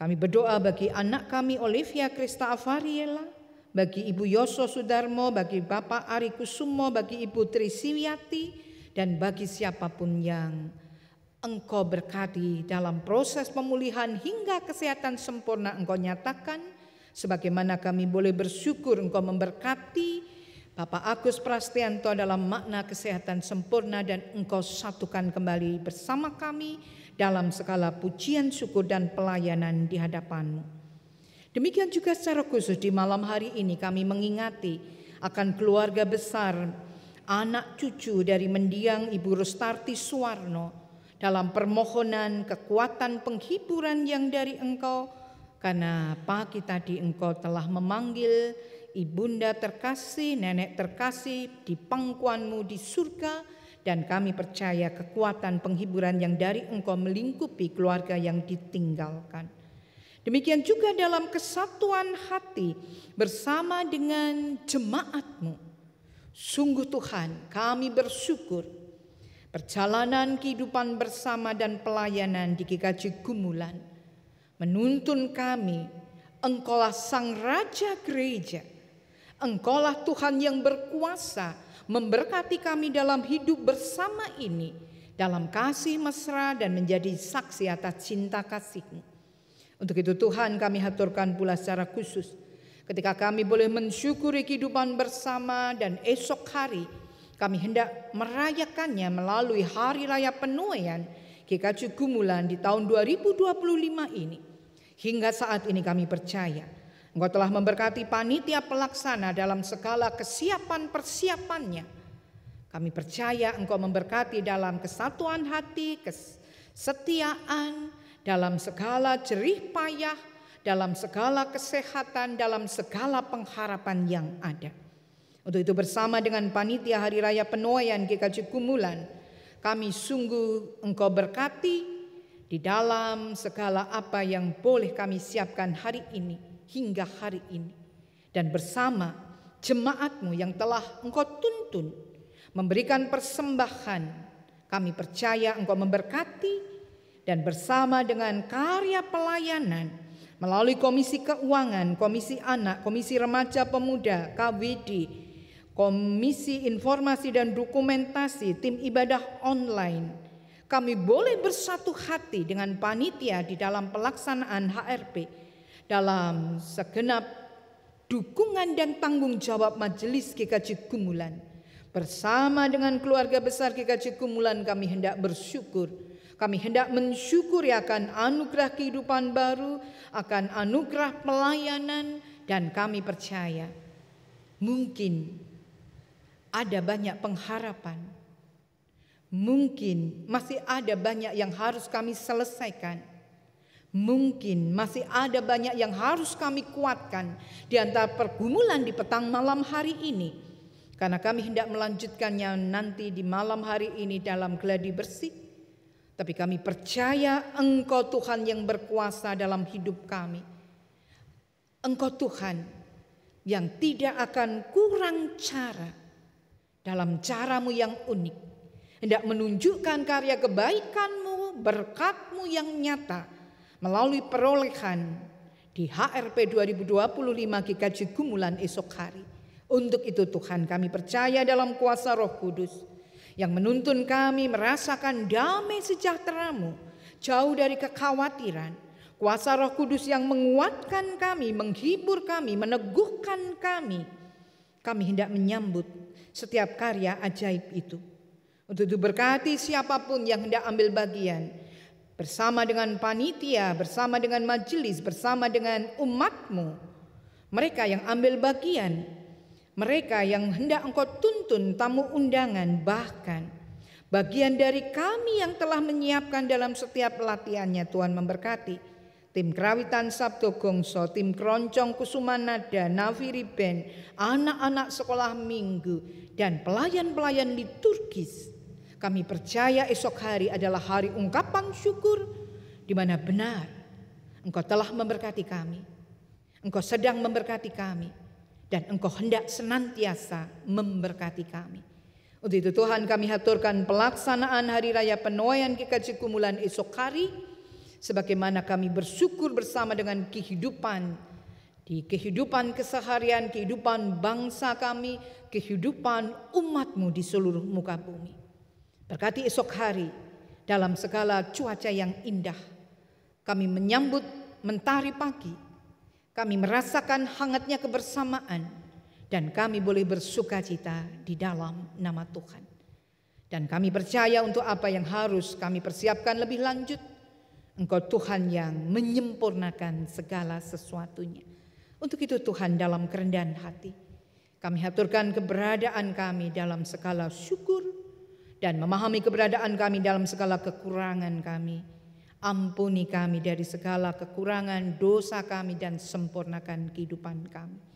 C: Kami berdoa bagi anak kami Olivia Krista Avariela, bagi Ibu Yoso Sudarmo, bagi Bapak Ari Kusumo, bagi Ibu Trisiwiati, dan bagi siapapun yang Engkau berkati dalam proses pemulihan hingga kesehatan sempurna Engkau nyatakan. Sebagaimana kami boleh bersyukur Engkau memberkati Bapak Agus Prastianto dalam makna kesehatan sempurna dan Engkau satukan kembali bersama kami dalam segala pujian, syukur dan pelayanan di hadapan-Mu. Demikian juga secara khusus di malam hari ini kami mengingati akan keluarga besar anak cucu dari mendiang Ibu Rustarti Suwarno dalam permohonan kekuatan penghiburan yang dari Engkau, karena pagi tadi Engkau telah memanggil Ibunda terkasih, nenek terkasih di pangkuan-Mu di surga, dan kami percaya kekuatan penghiburan yang dari Engkau melingkupi keluarga yang ditinggalkan. Demikian juga dalam kesatuan hati bersama dengan jemaat-Mu. Sungguh Tuhan, kami bersyukur perjalanan kehidupan bersama dan pelayanan di GKJ Gumulan menuntun kami. Engkaulah Sang Raja Gereja, Engkaulah Tuhan yang berkuasa memberkati kami dalam hidup bersama ini, dalam kasih mesra dan menjadi saksi atas cinta kasih-Mu. Untuk itu Tuhan, kami haturkan pula secara khusus ketika kami boleh mensyukuri kehidupan bersama, dan esok hari kami hendak merayakannya melalui Hari Raya Penuaian GKJ Gumulan di tahun 2025 ini. Hingga saat ini kami percaya Engkau telah memberkati panitia pelaksana dalam segala kesiapan persiapannya. Kami percaya Engkau memberkati dalam kesatuan hati, kesetiaan, dalam segala jerih payah, dalam segala kesehatan, dalam segala pengharapan yang ada. Untuk itu bersama dengan panitia Hari Raya Penuaian GKJ Gumulan, kami sungguh Engkau berkati di dalam segala apa yang boleh kami siapkan hari ini hingga hari ini. Dan bersama jemaat-Mu yang telah Engkau tuntun memberikan persembahan, kami percaya Engkau memberkati, dan bersama dengan karya pelayanan melalui Komisi Keuangan, Komisi Anak, Komisi Remaja Pemuda, KWD, Komisi Informasi dan Dokumentasi, tim ibadah online, kami boleh bersatu hati dengan panitia di dalam pelaksanaan HRP dalam segenap dukungan dan tanggung jawab Majelis GKJ Gumulan. Bersama dengan keluarga besar GKJ Gumulan kami hendak bersyukur. Kami hendak mensyukuri akan anugerah kehidupan baru, akan anugerah pelayanan, dan kami percaya mungkin ada banyak pengharapan. Mungkin masih ada banyak yang harus kami selesaikan. Mungkin masih ada banyak yang harus kami kuatkan di antara pergumulan di petang malam hari ini. Karena kami hendak melanjutkannya nanti di malam hari ini dalam gladi bersih. Tapi kami percaya Engkau Tuhan yang berkuasa dalam hidup kami. Engkau Tuhan yang tidak akan kurang cara dalam cara-Mu yang unik. Hendak menunjukkan karya kebaikan-Mu, berkat-Mu yang nyata melalui perolehan di HRP 2025 GKJ Gumulan esok hari. Untuk itu Tuhan, kami percaya dalam kuasa Roh Kudus yang menuntun kami merasakan damai sejahtera-Mu, jauh dari kekhawatiran. Kuasa Roh Kudus yang menguatkan kami, menghibur kami, meneguhkan kami. Kami hendak menyambut setiap karya ajaib itu. Untuk itu berkati siapapun yang hendak ambil bagian, bersama dengan panitia, bersama dengan majelis, bersama dengan umat-Mu. Mereka yang ambil bagian, mereka yang hendak Engkau tuntun, tamu undangan, bahkan bagian dari kami yang telah menyiapkan dalam setiap latihannya. Tuhan memberkati tim Kerawitan Sabdo Gongso, tim Keroncong Kusumanada, Naviri Band, anak-anak sekolah minggu, dan pelayan-pelayan liturgis. Kami percaya esok hari adalah hari ungkapan syukur di mana benar Engkau telah memberkati kami. Engkau sedang memberkati kami dan Engkau hendak senantiasa memberkati kami. Untuk itu Tuhan, kami haturkan pelaksanaan Hari Raya Penuaian GKJ Gumulan esok hari sebagaimana kami bersyukur bersama dengan kehidupan di kehidupan keseharian, kehidupan bangsa kami, kehidupan umat-Mu di seluruh muka bumi. Berkati esok hari dalam segala cuaca yang indah. Kami menyambut mentari pagi. Kami merasakan hangatnya kebersamaan dan kami boleh bersukacita di dalam nama Tuhan. Dan kami percaya untuk apa yang harus kami persiapkan lebih lanjut, Engkau Tuhan yang menyempurnakan segala sesuatunya. Untuk itu Tuhan, dalam kerendahan hati kami haturkan keberadaan kami dalam segala syukur dan memahami keberadaan kami dalam segala kekurangan kami. Ampuni kami dari segala kekurangan dosa kami dan sempurnakan kehidupan kami.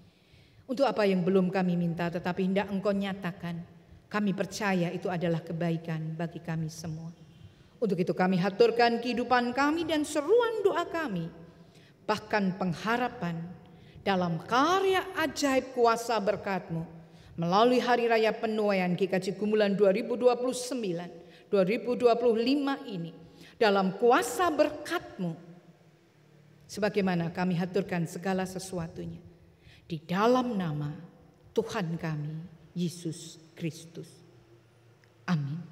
C: Untuk apa yang belum kami minta tetapi hendak Engkau nyatakan, kami percaya itu adalah kebaikan bagi kami semua. Untuk itu kami haturkan kehidupan kami dan seruan doa kami, bahkan pengharapan dalam karya ajaib kuasa berkat-Mu melalui Hari Raya Penuaian GKJ Gumulan 2029-2025 ini, dalam kuasa berkat-Mu, sebagaimana kami haturkan segala sesuatunya di dalam nama Tuhan kami Yesus Kristus. Amin.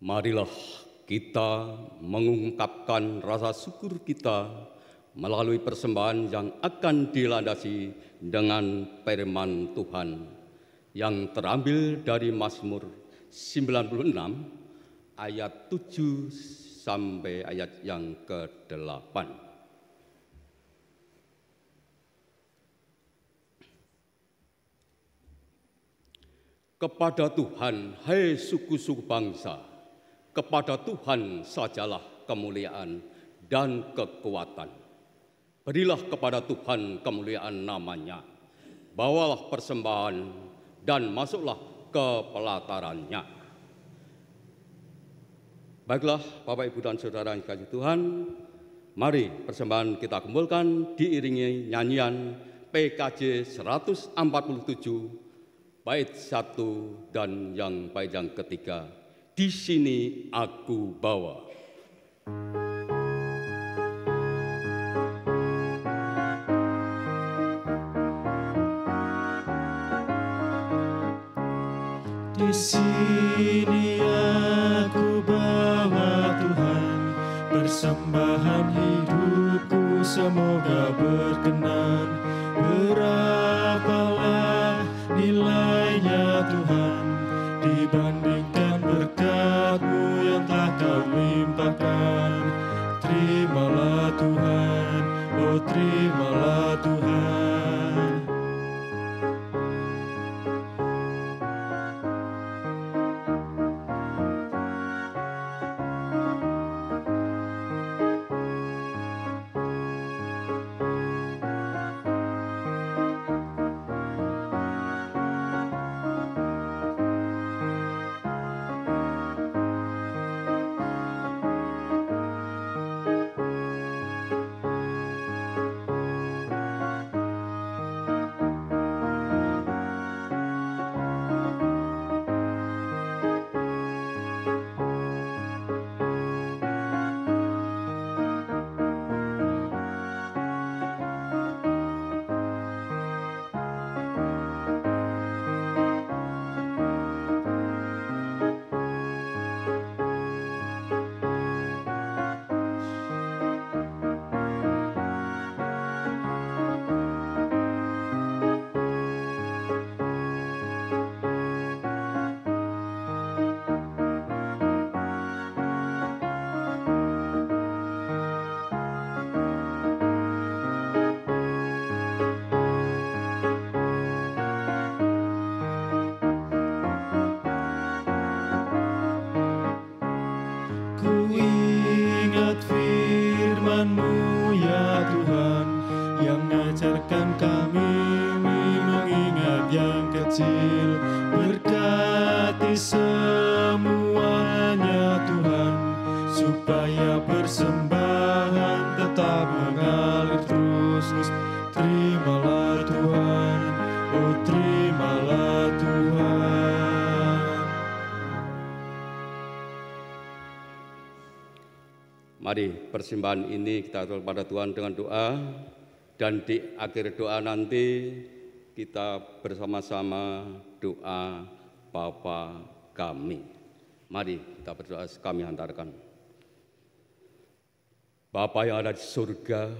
F: Marilah kita mengungkapkan rasa syukur kita melalui persembahan yang akan dilandasi dengan firman Tuhan yang terambil dari Mazmur 96 ayat 7 sampai ayat yang ke-8. Kepada Tuhan, hai suku-suku bangsa, kepada Tuhan sajalah kemuliaan dan kekuatan. Berilah kepada Tuhan kemuliaan namanya. Bawalah persembahan dan masuklah ke pelatarannya. Baiklah Bapak Ibu dan Saudara yang dikasihi Tuhan, mari persembahan kita kumpulkan diiringi nyanyian PKJ 147 bait 1 dan yang bait yang ketiga. Di sini aku bawa.
D: Di sini aku bawa Tuhan, persembahan hidupku semoga berkenan. Berapalah nilainya Tuhan dibandingkan berkat-Mu yang telah Kau limpahkan. Terimalah Tuhan, oh terimalah Tuhan. firman-Mu ya Tuhan, yang mengajarkan kami mengingat yang kecil. Berkati semuanya Tuhan, supaya persembahan tetap mengalir terus. Terimalah Tuhan, oh terimalah Tuhan.
F: Mari persembahan ini kita atur pada Tuhan dengan doa, dan di akhir doa nanti kita bersama-sama doa Bapa kami. Mari kita berdoa, kami hantarkan. Bapa yang ada di surga,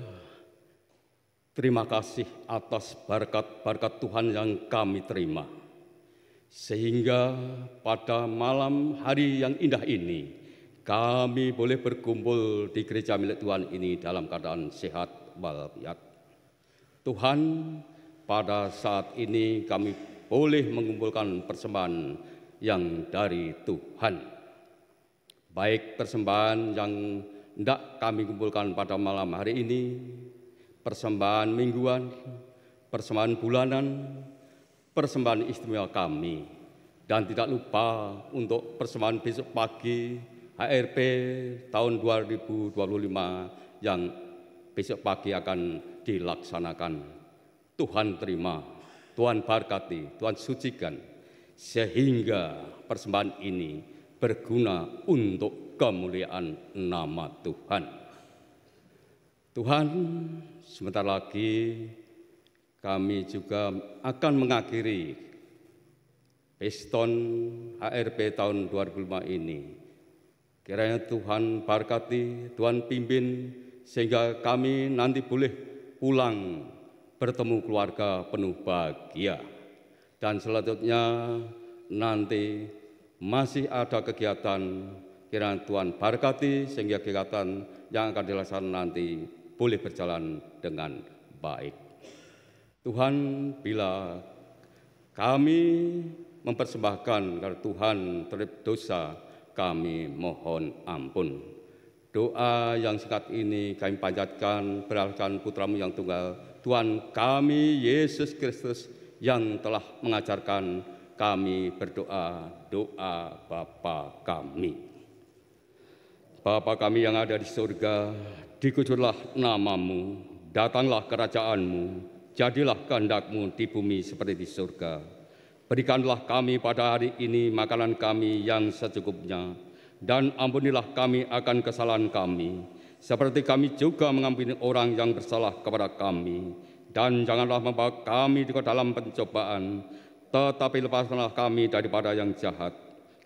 F: terima kasih atas berkat-berkat Tuhan yang kami terima. Sehingga pada malam hari yang indah ini, kami boleh berkumpul di gereja milik Tuhan ini dalam keadaan sehat walafiat. Tuhan, pada saat ini kami boleh mengumpulkan persembahan yang dari Tuhan. Baik persembahan yang hendak kami kumpulkan pada malam hari ini, persembahan mingguan, persembahan bulanan, persembahan istimewa kami. Dan tidak lupa untuk persembahan besok pagi HRP tahun 2025 yang besok pagi akan dilaksanakan. Tuhan terima, Tuhan berkati, Tuhan sucikan, sehingga persembahan ini berguna untuk kemuliaan nama Tuhan. Tuhan, sebentar lagi kami juga akan mengakhiri Peston HRP tahun 2005 ini. Kiranya Tuhan berkati, Tuhan pimpin, sehingga kami nanti boleh pulang bertemu keluarga penuh bahagia. Dan selanjutnya nanti masih ada kegiatan, kiranya Tuhan berkati sehingga kegiatan yang akan dilaksanakan nanti boleh berjalan dengan baik. Tuhan, bila kami mempersembahkan karena Tuhan terhadap dosa, kami mohon ampun. Doa yang singkat ini kami panjatkan berasal Putra-Mu yang tunggal, Tuhan kami Yesus Kristus, yang telah mengajarkan kami berdoa, doa Bapa kami. Bapa kami yang ada di surga, dikuduslah nama-Mu, datanglah kerajaan-Mu, jadilah kehendak-Mu di bumi seperti di surga. Berikanlah kami pada hari ini makanan kami yang secukupnya, dan ampunilah kami akan kesalahan kami, seperti kami juga mengampuni orang yang bersalah kepada kami. Dan janganlah membawa kami ke dalam pencobaan, tetapi lepaskanlah kami daripada yang jahat.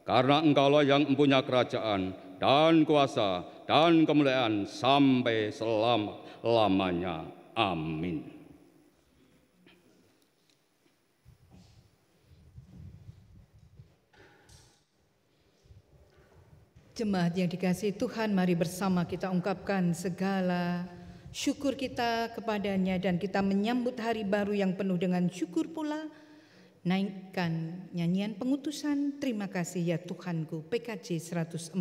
F: Karena Engkaulah yang mempunyai kerajaan dan kuasa dan kemuliaan sampai selama-lamanya. Amin.
C: Jemaat yang dikasihi Tuhan, mari bersama kita ungkapkan segala syukur kita kepadanya, dan kita menyambut hari baru yang penuh dengan syukur pula. Naikkan nyanyian pengutusan Terima Kasih Ya Tuhanku, PKJ 148.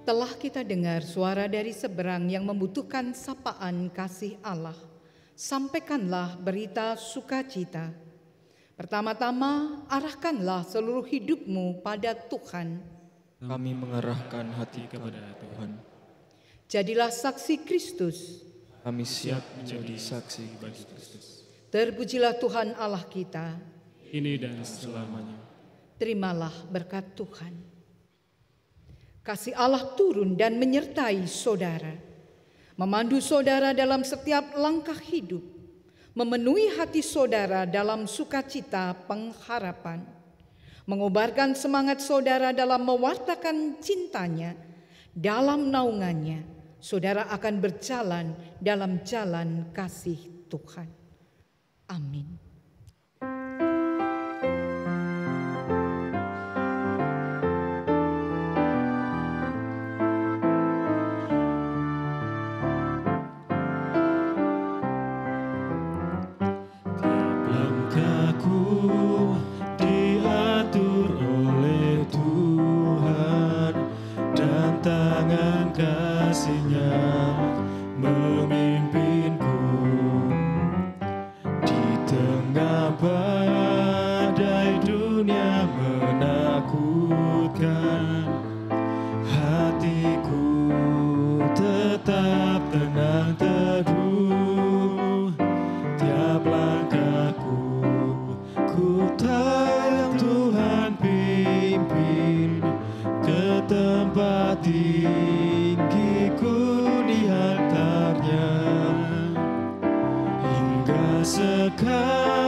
C: Telah kita dengar suara dari seberang yang membutuhkan sapaan kasih Allah. Sampaikanlah berita sukacita. Pertama-tama, arahkanlah seluruh hidupmu pada Tuhan.
D: Kami mengarahkan hati kepada Tuhan.
C: Jadilah saksi Kristus.
D: Kami siap menjadi saksi bagi Kristus.
C: Terpujilah Tuhan Allah kita.
B: Ini dan selamanya.
C: Terimalah berkat Tuhan. Kasih Allah turun dan menyertai saudara, memandu saudara dalam setiap langkah hidup, memenuhi hati saudara dalam sukacita pengharapan, mengobarkan semangat saudara dalam mewartakan cintanya. Dalam naungannya, saudara akan berjalan dalam jalan kasih Tuhan. Amin.
D: Diatur oleh Tuhan dan tangan kasih-Nya memimpinku di tengah badai dunia menakutkan. Hatiku tetap tenang teduh, tiap langkahku ku tahu Tuhan pimpin ke tempat tinggi, ku dihantarnya hingga sekarang.